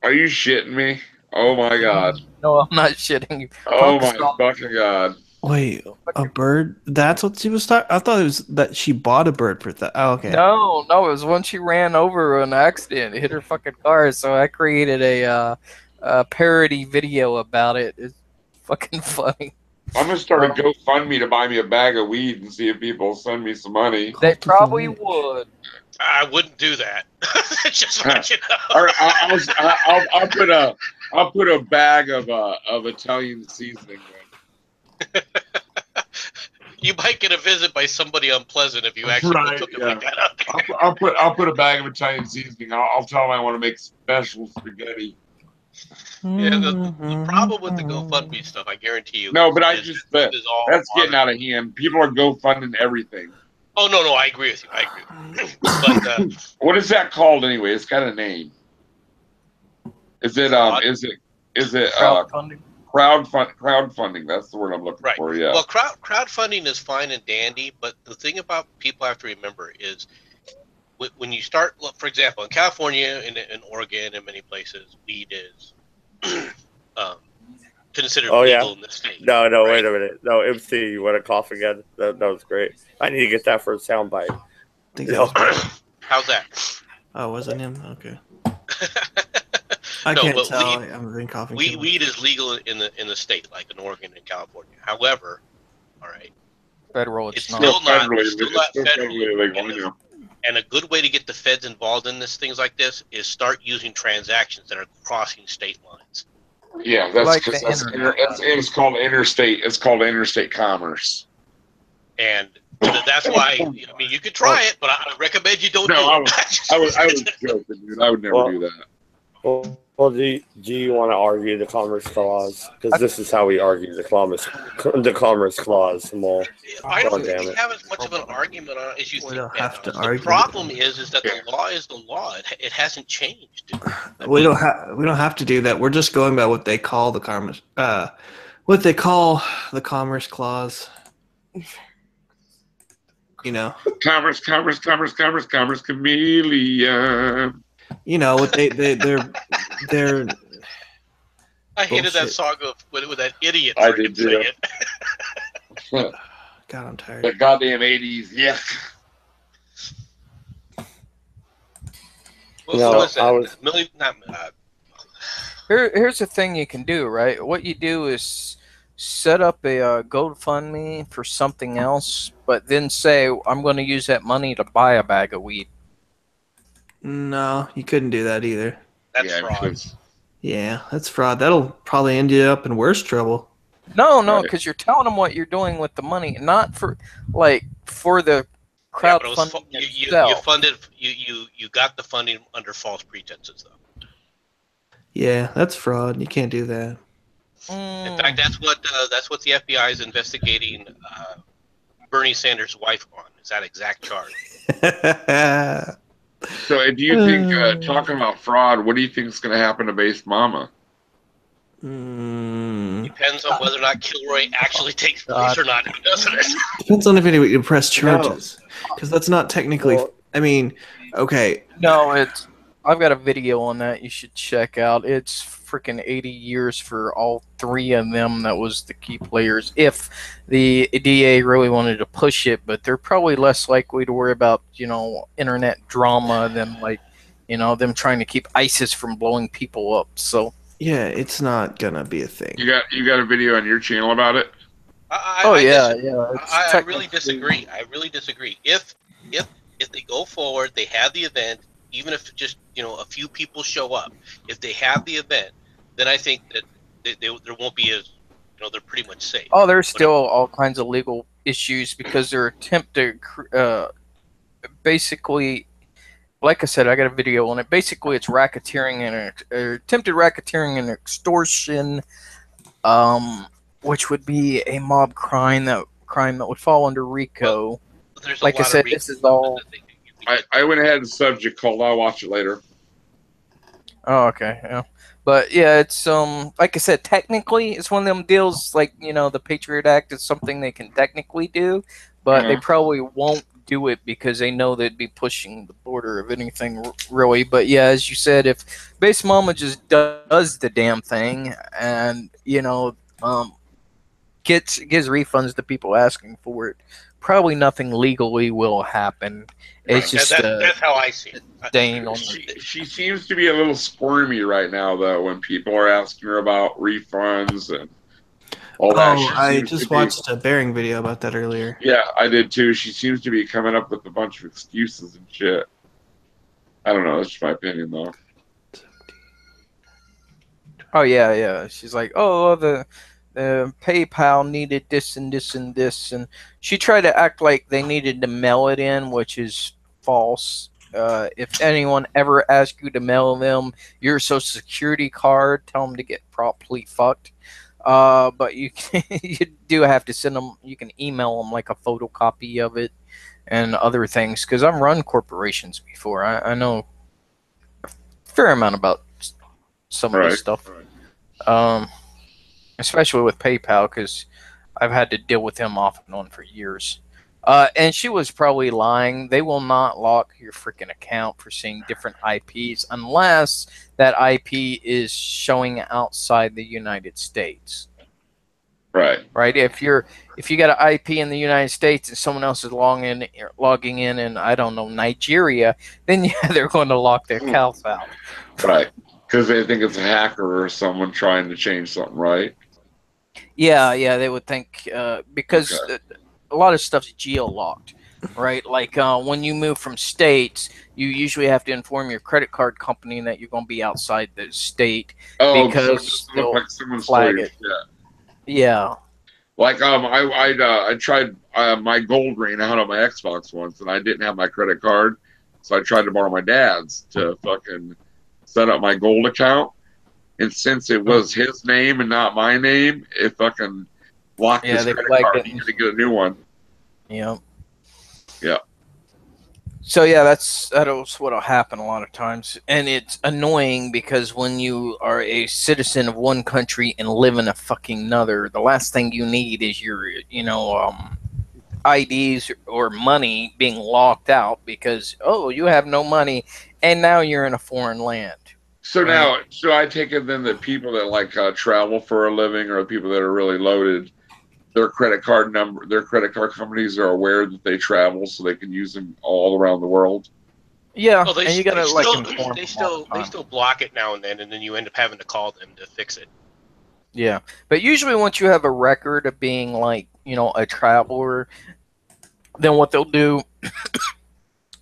Are you shitting me? Oh my god. No, I'm not shitting you. Oh Pump my fucking god. Wait, a bird? That's what she was talking. I thought it was that she bought a bird for that. Oh, okay. No, it was when she ran over an accident, hit her fucking car. So I created a parody video about it. It's fucking funny. I'm gonna start a GoFundMe to buy me a bag of weed and see if people send me some money. They probably would. I wouldn't do that. Just let you know. All right, I'll put a bag of Italian seasoning. You might get a visit by somebody unpleasant if you actually Right, put something yeah. like that out there. I'll put a bag of Italian seasoning. I'll tell them I want to make special spaghetti. Yeah, the problem with the GoFundMe stuff, I guarantee you. No, but I is just this is all that's getting honor. out of hand. People are GoFunding everything. Oh no, I agree with you. I agree with you. But What is that called anyway? It's got a name. Is it Crowdfunding. crowdfunding? That's the word I'm looking right. for. Yeah. Well, crowdfunding is fine and dandy, but the thing about people have to remember is when you start, for example, in California, in Oregon, and many places, weed is considered legal in the state. No, right? wait a minute. No, MC, you want to cough again? That was great. I need to get that for a soundbite. How's that? Oh, wasn't him? Okay. I No, can't but tell. I'm been coughing. too much. Weed is legal in the state, like in Oregon and California. However, all right, Federal, it's it's still not. not federally illegal. legal. And a good way to get the feds involved in things like this is start using transactions that are crossing state lines. Yeah, that's Like the because internet. it's called interstate. It's called interstate commerce. And that's why, I mean, you could try it, but I recommend you don't do it. I was joking, dude. I would never do that. Well, do you want to argue the Commerce Clause? Because this is how we argue the Commerce Clause. Well, I don't God think damn we it. have as much of an argument on it as you We think. don't have to The argue. problem is that the law is the law. It hasn't changed. We don't have to do that. We're just going by what they call the commerce clause. You know. Commerce chameleon. You know what they're I hated that Bullshit. song with that idiot I freaking did too. saying. God, I'm tired. The goddamn 80s. Yeah. What No, was that? I was- Here's the thing you can do, right? What you do is set up a GoFundMe for something else, but then say, I'm going to use that money to buy a bag of weed. No, you couldn't do that either. That's Yeah, fraud. because- Yeah, that's fraud. That'll probably end you up in worse trouble. No, Right. because you're telling them what you're doing with the money, not for the Yeah, but it was crowdfunding you itself. funded you got the funding under false pretenses though. Yeah, that's fraud. You can't do that. In fact, that's what the FBI is investigating Bernie Sanders' wife on. Is that exact charge? So, do you think, talking about fraud, what do you think is going to happen to Base Mama? Depends on whether or not Kilroy actually takes place or not, doesn't it? Depends on if anybody press charges, because that's not technically. Well- I mean, okay, No, I've got a video on that you should check out. It's freaking 80 years for all three of them. That was the key players. If the DA really wanted to push it, but they're probably less likely to worry about, internet drama than them trying to keep ISIS from blowing people up. So Yeah, it's not gonna be a thing. You got a video on your channel about it? Yeah. It's I really technically- disagree. I really disagree. If they go forward, they have the event, even if just a few people show up. If they have the event, then I think that there won't be as they're pretty much safe. Oh, there's still all kinds of legal issues because they're attempting basically, like I said, I got a video on it. Basically, it's racketeering and attempted racketeering and extortion, which would be a mob crime that would fall under RICO. Well, there's like I said, this is all. I went ahead and subject called. I'll watch it later. Oh, okay, yeah. But yeah, it's like I said, technically it's one of them deals like, the Patriot Act is something they can technically do, but they probably won't do it because they know they'd be pushing the border of anything really. But yeah, as you said, if Base Mama just does the damn thing and gives refunds to people asking for it, probably nothing legally will happen. It's just that's how I see it. Dane on She seems to be a little squirmy right now, though, when people are asking her about refunds and all that. Oh, I just watched a Bearing video about that earlier. Yeah, I did too. She seems to be coming up with a bunch of excuses and shit. I don't know. That's just my opinion, though. Oh yeah. She's like, oh, the PayPal needed this and this and this, and she tried to act like they needed to mail it in, which is false. If anyone ever asks you to mail them your social security card, tell them to get properly fucked. But you do have to send them. You can email them like a photocopy of it and other things. Because I've run corporations before. I know a fair amount about some of this stuff. Especially with PayPal, because I've had to deal with them off and on for years. And she was probably lying. They will not lock your freaking account for seeing different IPs unless that IP is showing outside the United States. Right. If you got an IP in the United States and someone else is logging in I don't know, Nigeria, then yeah, they're going to lock their accounts out. Right. Because they think it's a hacker or someone trying to change something, right? Yeah, they would think because a lot of stuff's geo-locked, right? Like when you move from states, you usually have to inform your credit card company that you're going to be outside the state because they'll like someone flag it. Yeah. Like I tried my gold ring out on my Xbox once, and I didn't have my credit card, so I tried to borrow my dad's to fucking set up my gold account. And since it was his name and not my name, it fucking blocked his credit card. He had to get a new one. Yeah. Yeah. So yeah, that's what'll happen a lot of times, and it's annoying because when you are a citizen of one country and live in a fucking another, the last thing you need is your IDs or money being locked out because you have no money and now you're in a foreign land. So now, so I take it then that people that like travel for a living or people that are really loaded, their credit card companies are aware that they travel, so they can use them all around the world. Yeah, well, and you gotta they still block it now and then you end up having to call them to fix it. Yeah, but usually once you have a record of being like a traveler, then what they'll do.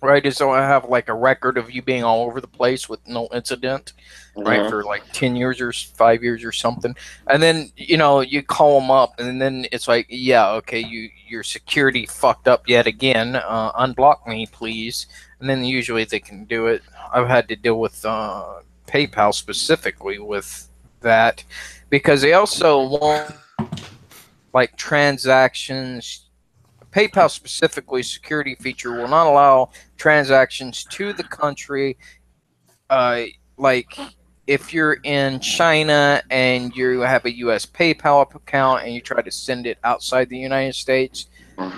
Right, is so I have like a record of you being all over the place with no incident, right, for like 10 years or 5 years or something. And then, you call them up and then it's like, yeah, okay, your security fucked up yet again. Unblock me, please. And then usually they can do it. I've had to deal with PayPal specifically with that because they also want like transactions. PayPal specifically security feature will not allow transactions to the country. Like if you're in China and you have a U.S. PayPal account and you try to send it outside the United States,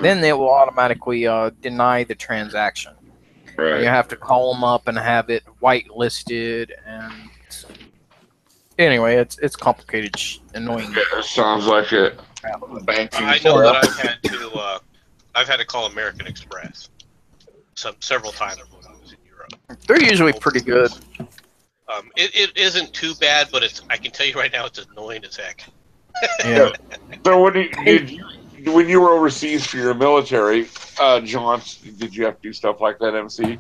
then they will automatically deny the transaction. Right. And you have to call them up and have it whitelisted. And anyway, it's complicated, annoying. It sounds like it. I know that I've had to call American Express several times when I was in Europe. They're usually pretty good. It isn't too bad, but I can tell you right now, it's annoying as heck. Yeah. So when you were overseas for your military, John, did you have to do stuff like that, MC?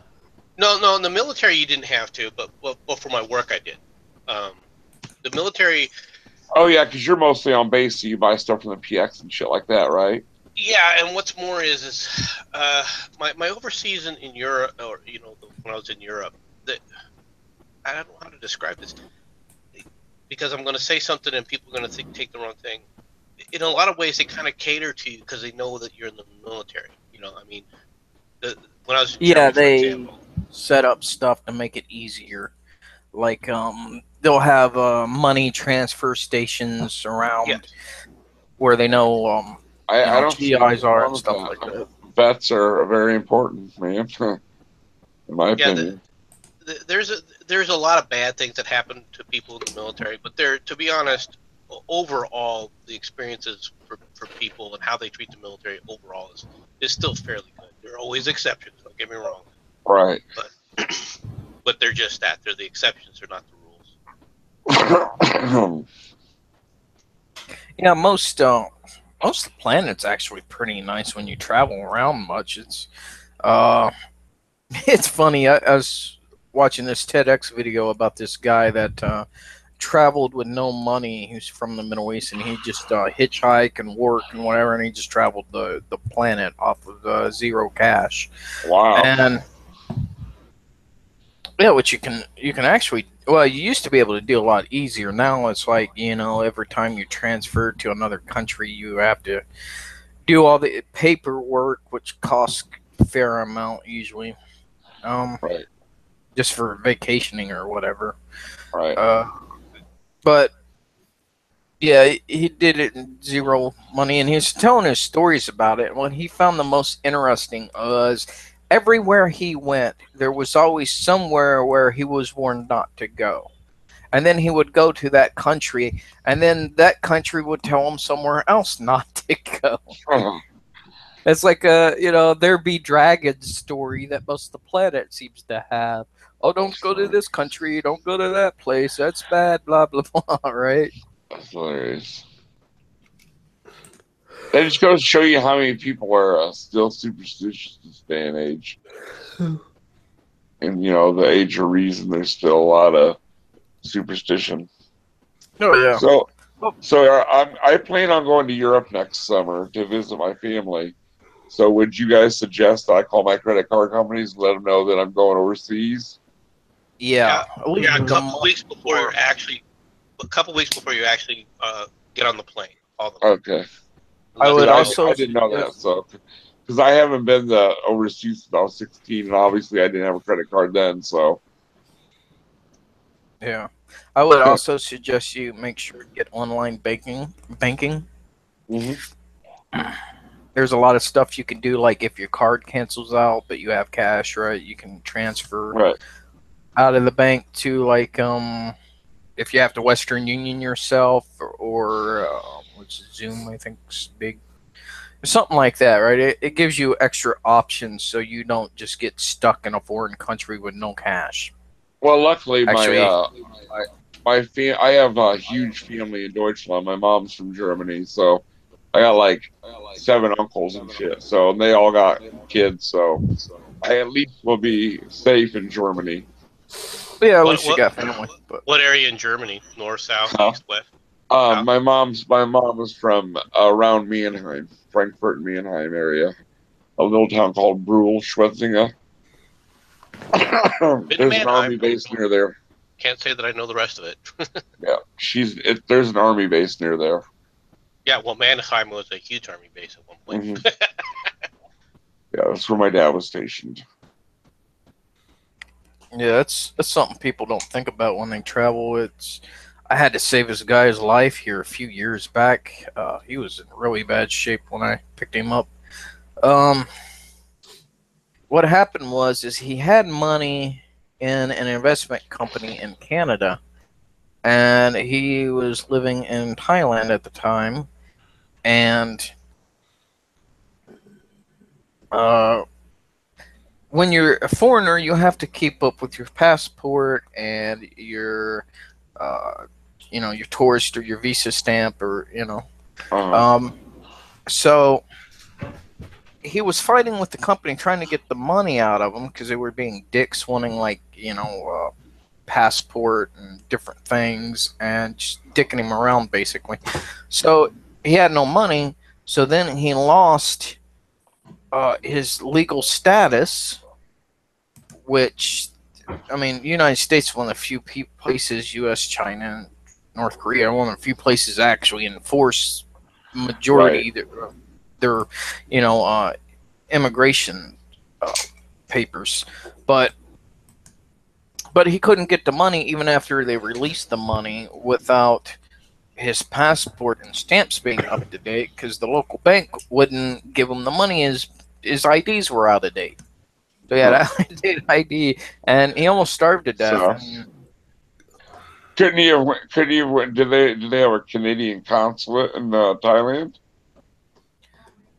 No, in the military you didn't have to, but for my work I did. The military, Oh yeah, because you're mostly on base, so you buy stuff from the PX and shit like that, right? yeah, and what's more is my overseas in Europe, or when I was in Europe, that I don't know how to describe this because I'm going to say something and people are going to take the wrong thing. In a lot of ways, they kind of cater to you because they know that you're in the military. I mean, when I was in Yeah, Germany, for they example. set up stuff to make it easier. Like they'll have money transfer stations around Yes. where they know I don't see GIs anything are wrong and with stuff that. like that. Vets are very important, man. In my Yeah, opinion. there's a lot of bad things that happen to people in the military, but to be honest, overall the experiences for people and how they treat the military overall is still fairly good. There are always exceptions, don't get me wrong, Right. but they're just that. They're the exceptions, they're not the rules. Yeah, most of the planet's actually pretty nice when you travel around much. Uh, it's funny. I was watching this TEDx video about this guy that traveled with no money. He's from the Middle East, and he just hitchhike and work and whatever, and he just traveled the planet off of zero cash. Wow. And yeah, which you can actually, well, you used to be able to do a lot easier. Now it's like, every time you transfer to another country, you have to do all the paperwork, which costs a fair amount usually. Right. Just for vacationing or whatever. Right. But yeah, he did it in zero money, and he was telling his stories about it. What he found the most interesting was everywhere he went, there was always somewhere where he was warned not to go. And then he would go to that country, and then that country would tell him somewhere else not to go. It's like There Be Dragons story that most of the planet seems to have. Oh, don't go to this country, don't go to that place, that's bad, blah, blah, blah, right? That's hilarious. That just goes to show you how many people are still superstitious this day and age. And, the age of reason, there's still a lot of superstition. Oh, yeah. So I plan on going to Europe next summer to visit my family. So would you guys suggest I call my credit card companies, let them know that I'm going overseas? Yeah. A couple weeks before you actually get on the plane. Call them. Okay. I would I also didn't know that, so because I haven't been overseas since I was 16, and obviously I didn't have a credit card then. So Yeah. I would also suggest you make sure to get online banking. Mm-hmm. There's a lot of stuff you can do, like if your card cancels out, but you have cash, right? You can transfer Right. out of the bank to if you have to Western Union yourself or what's it, Zoom, I think is big. Something like that, right? It gives you extra options so you don't just get stuck in a foreign country with no cash. Well, luckily Actually, I have a huge family in Deutschland. My mom's from Germany, so I got like 7 uncles and shit. So and they all got kids, so I at least will be safe in Germany. yeah, at least you got family. But What area in Germany? North, south, east, west? My mom was from around Mannheim, Frankfurt and Mannheim area, a little town called Brühl, Schwetzinga. There's an army base near there. Can't say that I know the rest of it. Yeah, there's an army base near there. Yeah, well, Mannheim was a huge army base at one point. Mm-hmm. Yeah, that's where my dad was stationed. yeah, that's something people don't think about when they travel. I had to save this guy's life here a few years back. He was in really bad shape when I picked him up. What happened is he had money in an investment company in Canada, and he was living in Thailand at the time, and when you're a foreigner, you have to keep up with your passport and your, uh, your tourist or your visa stamp, or Uh-huh. Um, so he was fighting with the company, trying to get the money out of them because they were being dicks, wanting passport and different things, and just dicking him around basically. So he had no money. So then he lost his legal status, which, I mean, United States is one of the few places, U.S., China, and North Korea are one of the few places actually enforce Right. majority their immigration uh, papers, but he couldn't get the money even after they released the money without his passport and stamps being up to date, because the local bank wouldn't give him the money. His IDs were out of date. So he had Huh. out of date ID, and he almost starved to death. So And couldn't you have, did they have a Canadian consulate in Thailand?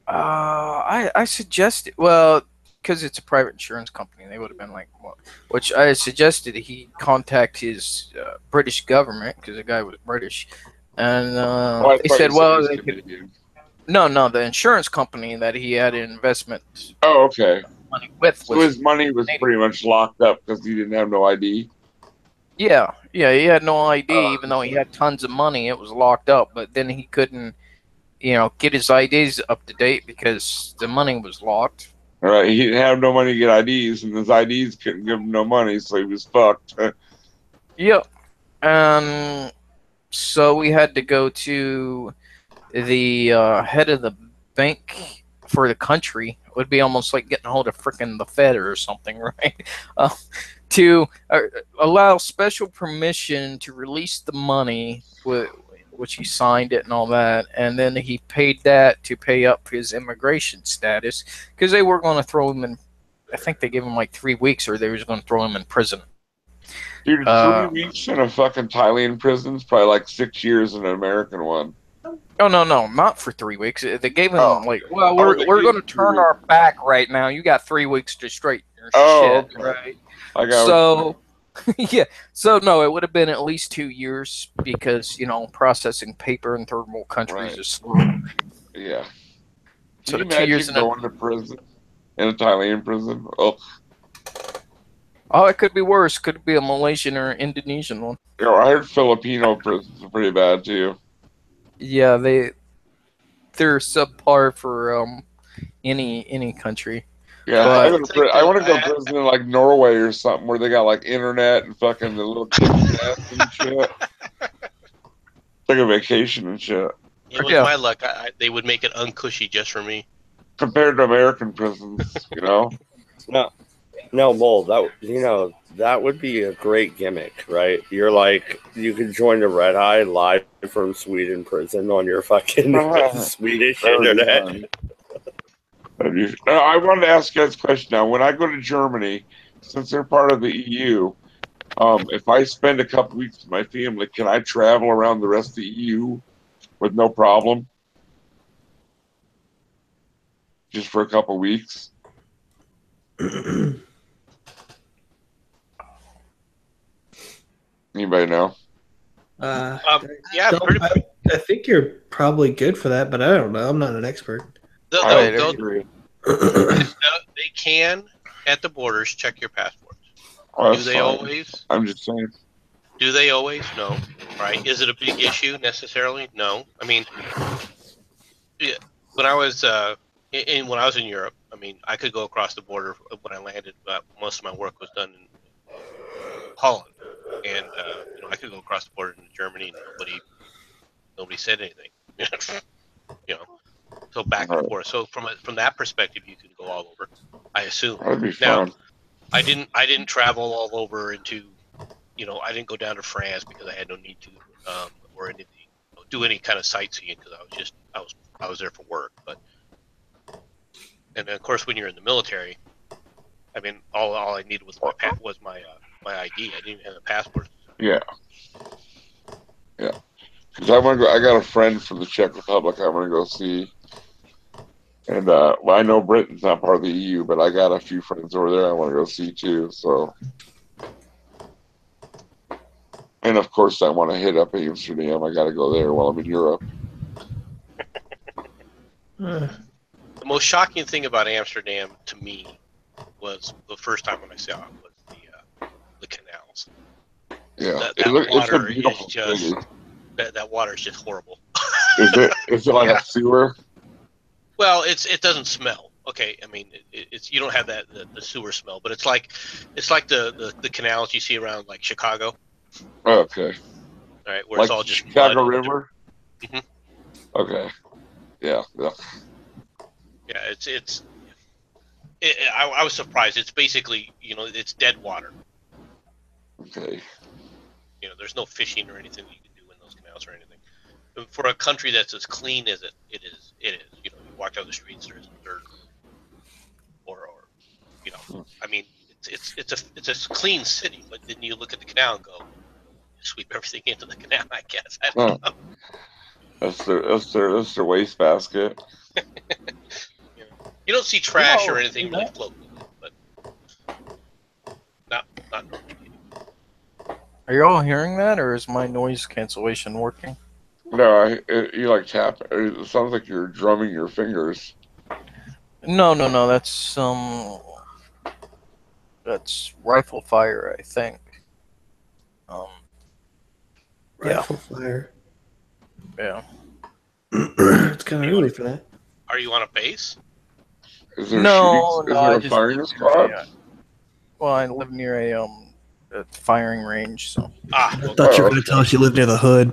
I suggested, well, because it's a private insurance company, they would have been like, well, which I suggested he contact his British government, because the guy was British, and Oh, I they thought said, you said he well, was they could, Canadian. no, the insurance company that he had investment Oh, okay. money with So was his money was Canadian. pretty much locked up because he didn't have no ID. Yeah, he had no ID, Oh, even though he had tons of money, it was locked up. But then he couldn't, get his IDs up to date because the money was locked. all right. He didn't have no money to get IDs, and his IDs couldn't give him no money, so he was fucked. Yep. So we had to go to the head of the bank for the country. It would be almost like getting a hold of frickin' the Fed or something, right? Uh, to allow special permission to release the money, which he signed it and all that, and then he paid that to pay up his immigration status, because they were going to throw him in. I think they gave him like 3 weeks, or they was going to throw him in prison. Dude, Uh, 3 weeks in a fucking Thailand prison is probably like 6 years in an American one. Oh no, not for 3 weeks. They gave Oh, him like, well, oh, they we're gave going him to three turn weeks. our back right now. You got 3 weeks to straighten your Oh, shit, okay. right? I got So, yeah. So no, it would have been at least 2 years, because processing paper in third world countries right. is slow. Yeah. Can So you the 2 years imagine in a going to prison in a Thailand prison? Oh, it could be worse. Could be a Malaysian or Indonesian one. I heard Filipino prisons are pretty bad too. Yeah, they're subpar for any country. Yeah, I But don't think I that want to go to prison in like Norway or something where they got like internet and fucking the little kids' nest and shit. Take a vacation and shit. with yeah, my luck, they would make it uncushy just for me. Compared to American prisons, No, no, Mole. That would be a great gimmick, right? You're like, you could join the Red Eye live from Sweden prison on your fucking That Swedish would be internet. fun. I wanted to ask you guys a question now. When I go to Germany, since they're part of the EU, if I spend a couple weeks with my family, can I travel around the rest of the EU with no problem? Just for a couple weeks? Anybody know? Yeah, Don't- I think you're probably good for that, but I don't know. I'm not an expert. they'll, I they'll, don't they'll, agree. they can at the borders check your passports. Oh, Do that's they fine. always? I'm just saying. Do they always? No. Right? Is it a big issue necessarily? No. I mean, yeah, when I was when I was in Europe, I mean, I could go across the border when I landed. Most of my work was done in Holland, and I could go across the border into Germany, and nobody said anything. So back and forth. So from that perspective, you can go all over. I assume. That'd be Now, fun. I didn't travel all over into, I didn't go down to France because I had no need to, or anything, do any kind of sightseeing, because I was there for work. But and then, of course, when you're in the military, I mean, all I needed was my ID. I didn't even have a passport. Yeah. Yeah. Because I want to go. I got a friend from the Czech Republic I want to go see. And well, I know Britain's not part of the EU, but I got a few friends over there I want to go see too. So, and of course, I want to hit up Amsterdam. I got to go there while I'm in Europe. The most shocking thing about Amsterdam to me was the first time when I saw it was the canals. Yeah, That it's a water is beautiful just city. that water is just horrible. Is it like Yeah. a sewer? Well, it doesn't smell. Okay, I mean it's you don't have the sewer smell, but it's like the canals you see around like Chicago, Okay, right? Where like it's all just Chicago mud. River. Mhm. Okay, yeah. Yeah, I was surprised. It's basically it's dead water. Okay, There's no fishing or anything that you can do in those canals or anything. But for a country that's as clean as it is. You walk down the streets, there isn't dirt or I mean, it's a clean city. But then you look at the canal and go, sweep everything into the canal. I guess I huh. don't know. That's their wastebasket. You don't see trash or anything see really that? floating in it, but not normally. Are you all hearing that, or is my noise cancellation working? No, you like tap. It sounds like you're drumming your fingers. No. That's rifle fire, I think. Yeah. Rifle fire. Yeah. It's kind of early for that. Are you on a base? Is there No, Is no, there I a just firing live squad? near well, I live near a firing range, so Ah, I well, thought you were Oh, going to tell us you lived near the hood.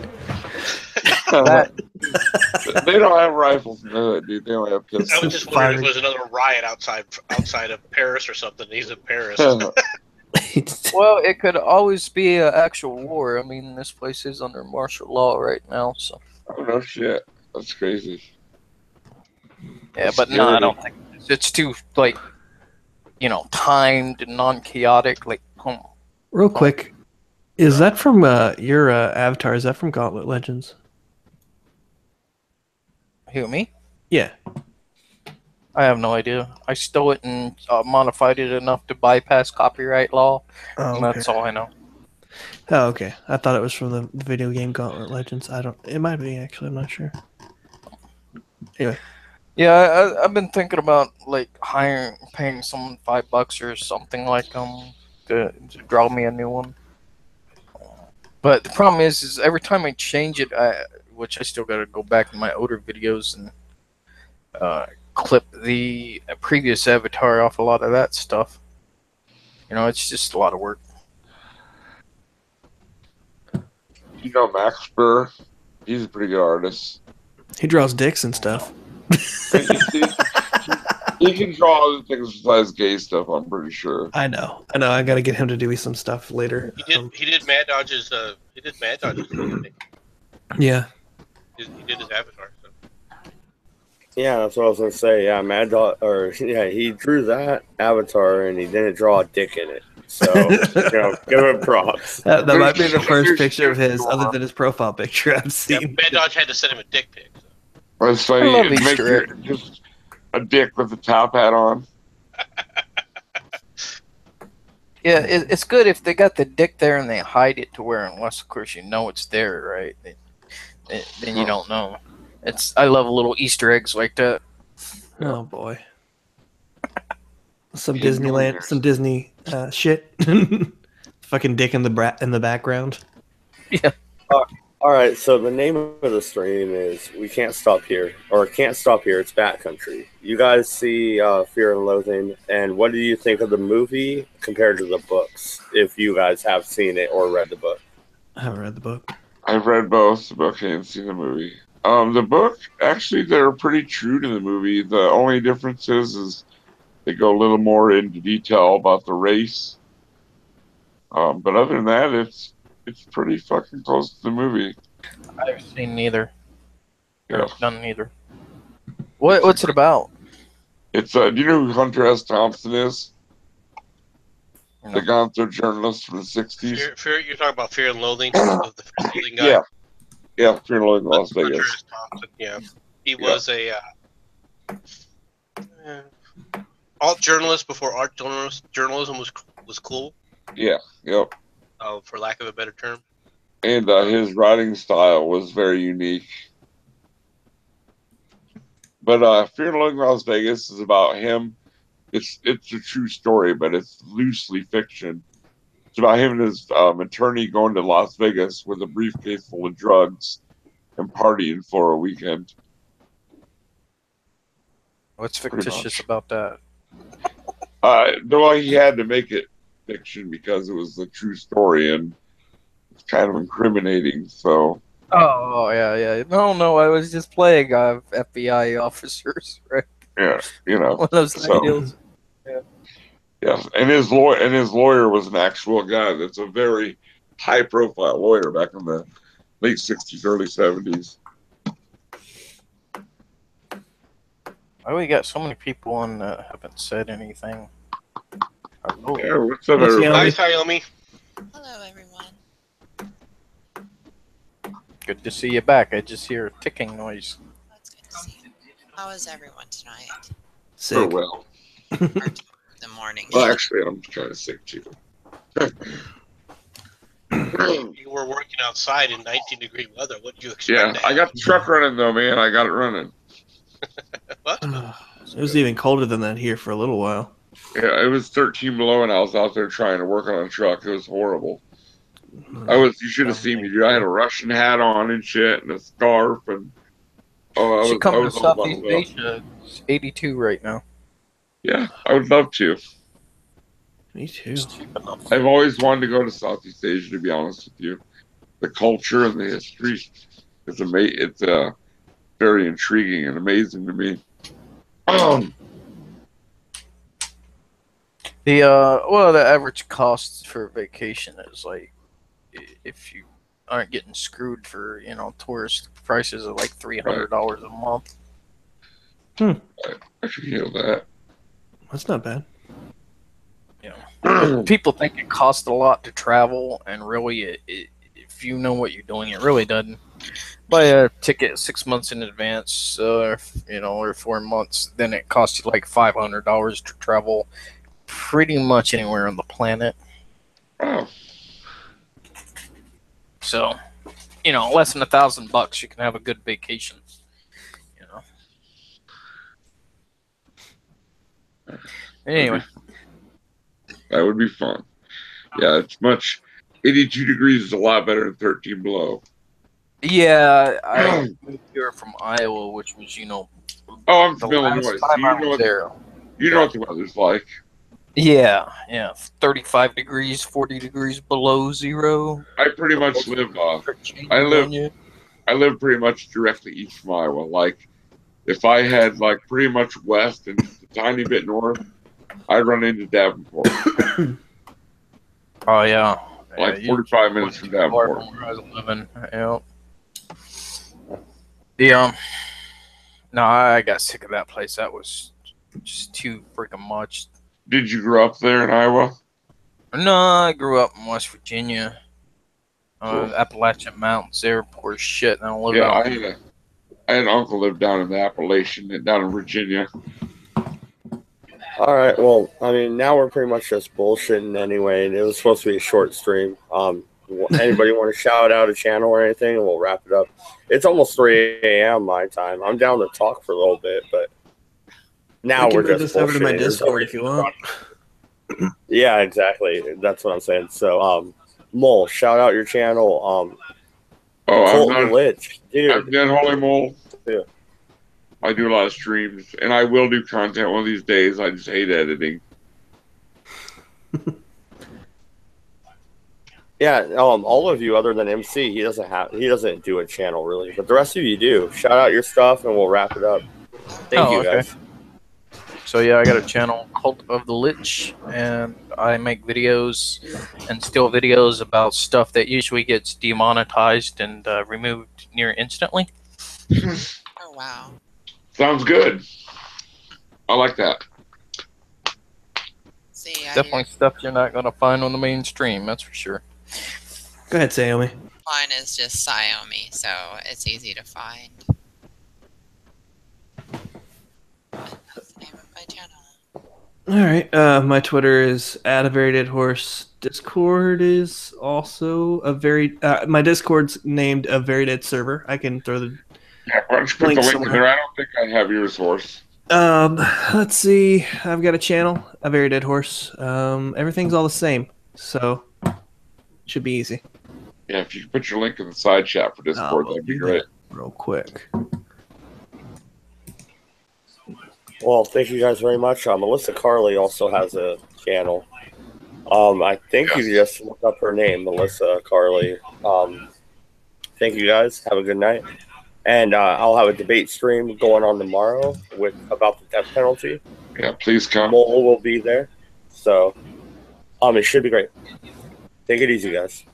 that They don't have rifles in the hood, dude. They only have I was pistols. just wondering if Firing. there was another riot outside of Paris or something. He's in Paris. well, it could always be an actual war. I mean, this place is under martial law right now, so Oh no shit. That's crazy. yeah. That's But no, I scary. don't think it's too timed and non-chaotic. Like, Real quick, is that from your avatar? Is that from Gauntlet Legends? who me? Yeah. I have no idea. I stole it and modified it enough to bypass copyright law, Oh, and okay. that's all I know. Oh, okay. I thought it was from the video game Gauntlet Legends. I don't. It might be actually. I'm not sure. Anyway. Yeah, I've been thinking about like paying someone $5 or something like to draw me a new one. But the problem is every time I change it, which I still got to go back in my older videos and clip the previous avatar off a lot of that stuff. It's just a lot of work. You know Max Burr? He's a pretty good artist. He draws dicks and stuff. And you see, he can draw other things besides gay stuff, I'm pretty sure. I know. I got to get him to do me some stuff later. He did Mad Dodge's. He did Mad Dodge's. I think. Yeah. He did his avatar. So. Yeah, that's what I was gonna say. Yeah, he drew that avatar and he didn't draw a dick in it. So give him props. That might be the first picture of his, other than his profile picture I've Yeah, seen. Mad Dodge had to send him a dick pic. So. That's funny. I love Make Easter just a dick with a top hat on. Yeah, it's good if they got the dick there and they hide it to where, unless of course it's there, right? Then you don't know. I love little Easter eggs like that. Oh boy. Some Hidden Disneyland, layers. some Disney shit. Fucking dick in the background. Yeah. All right, so the name of the stream is "We Can't Stop Here" or "Can't Stop Here." It's Bat Country. You guys see Fear and Loathing, and what do you think of the movie compared to the books? If you guys have seen it or read the book. I haven't read the book. I've read both the book and seen the movie. The book, actually, they're pretty true to the movie. The only difference is they go a little more into detail about the race. But other than that, it's pretty fucking close to the movie. I've seen neither. Yeah. Or done neither. What's it about? It's do you know who Hunter S. Thompson is? No. The Gonzo journalist from the 60s. Fear, you're talking about Fear and Loathing, the Fear and Loathing guy. Yeah, Fear and Loathing in Las Hunter Vegas. S. Thompson, yeah. He was a Yeah. Alt journalist before art journalism was cool, Yeah, yep. for lack of a better term. And his writing style was very unique. But Fear and Loathing in Las Vegas is about him. It's a true story, but it's loosely fiction. It's about him and his attorney going to Las Vegas with a briefcase full of drugs and partying for a weekend. What's Pretty fictitious much. about that? Well, he had to make it fiction because it was a true story and it's kind of incriminating. So Oh yeah. No, I was just playing FBI officers, right? yeah, you know. One of those So deals. yeah, and his lawyer was an actual guy. That's a very high-profile lawyer back in the late '60s, early '70s. Why we got so many people on that haven't said anything? Oh, Yeah, what's up, What's the everybody? Hi, Xiaomi. Hello, everyone. good to see you back. I just hear a ticking noise. That's good to see you. How is everyone tonight? Oh Sick. well. Or the morning? Well, actually, I'm kind of sick too. You were working outside in 19-degree weather. What did you expect? Yeah, to I have? got the truck running though, man. I got it running. What? It was even colder than that here for a little while. Yeah, it was 13 below, and I was out there trying to work on a truck. It was horrible. You should have seen me, dude. I had a Russian hat on and shit, and a scarf, and I Should was come to all Southeast bundled up. Asia. It's 82 right now. Yeah, I would love to. Me too. I've always wanted to go to Southeast Asia, to be honest with you. The culture and the history is amazing. It's very intriguing and amazing to me. The average cost for vacation is like, if you aren't getting screwed for tourist prices of like $300 a month. I can feel that. That's not bad. People think it costs a lot to travel, and really, if you know what you're doing, it really doesn't. Buy a ticket 6 months in advance, or 4 months, then it costs you like $500 to travel pretty much anywhere on the planet. Oh, So, less than $1,000, you can have a good vacation. Anyway, that would be fun. Yeah, it's much. 82 degrees is a lot better than 13 below. yeah, I moved here from Iowa, which was Oh, I'm the from Illinois. last So time you I know was what there. what the weather's like. Yeah, 35 degrees, 40 degrees below zero. I pretty much live. I live pretty much directly east from Iowa. Like, if I had like pretty much west and just a tiny bit north, I'd run into Davenport. Oh yeah, Like 45 minutes from Davenport. From where I was living. Yeah. No, I got sick of that place. That was just too freaking much. Did you grow up there in Iowa? No, I grew up in West Virginia. Cool. Appalachian Mountains there, poor shit. I don't live Yeah, out. I had an uncle live down in the Appalachian, down in Virginia. All right. Well, I mean, now we're pretty much just bullshitting anyway. And it was supposed to be a short stream. Anybody want to shout out a channel or anything, and we'll wrap it up. It's almost 3 a.m. my time. I'm down to talk for a little bit, but now we're just this over to my bullshitting. Discord if you want. Yeah, exactly. That's what I'm saying. So, Mole, shout out your channel. Oh, Colton Lich, dude. I'm done, Holy Mole. Yeah. I do a lot of streams, and I will do content one of these days. I just hate editing. Yeah, all of you other than MC, he doesn't do a channel really, but the rest of you do. Shout out your stuff, and we'll wrap it up. Thank you guys. So yeah, I got a channel, Cult of the Lich, and I make videos and still videos about stuff that usually gets demonetized and removed near instantly. Oh, wow. Sounds good. I like that. See, Definitely stuff you're not gonna find on the mainstream, that's for sure. Go ahead, Saomi. mine is just Xiaomi, so it's easy to find. That's the name my channel. All right. My Twitter is at a very dead horse. Discord is also a very. My Discord's named a very dead server. I can throw the. Yeah, why don't you put Link the link in somewhere. there? I don't think I have your source. Let's see. I've got a channel, a very dead horse. Everything's all the same, so should be easy. Yeah, if you could put your link in the side chat for Discord, We'll that'd be do great. that real quick. Well, thank you guys very much. Melissa Carley also has a channel. I think you just look up her name, Melissa Carley. Thank you guys. Have a good night. And I'll have a debate stream going on tomorrow about the death penalty. Yeah, please come. Mole will be there. So it should be great. Take it easy, guys.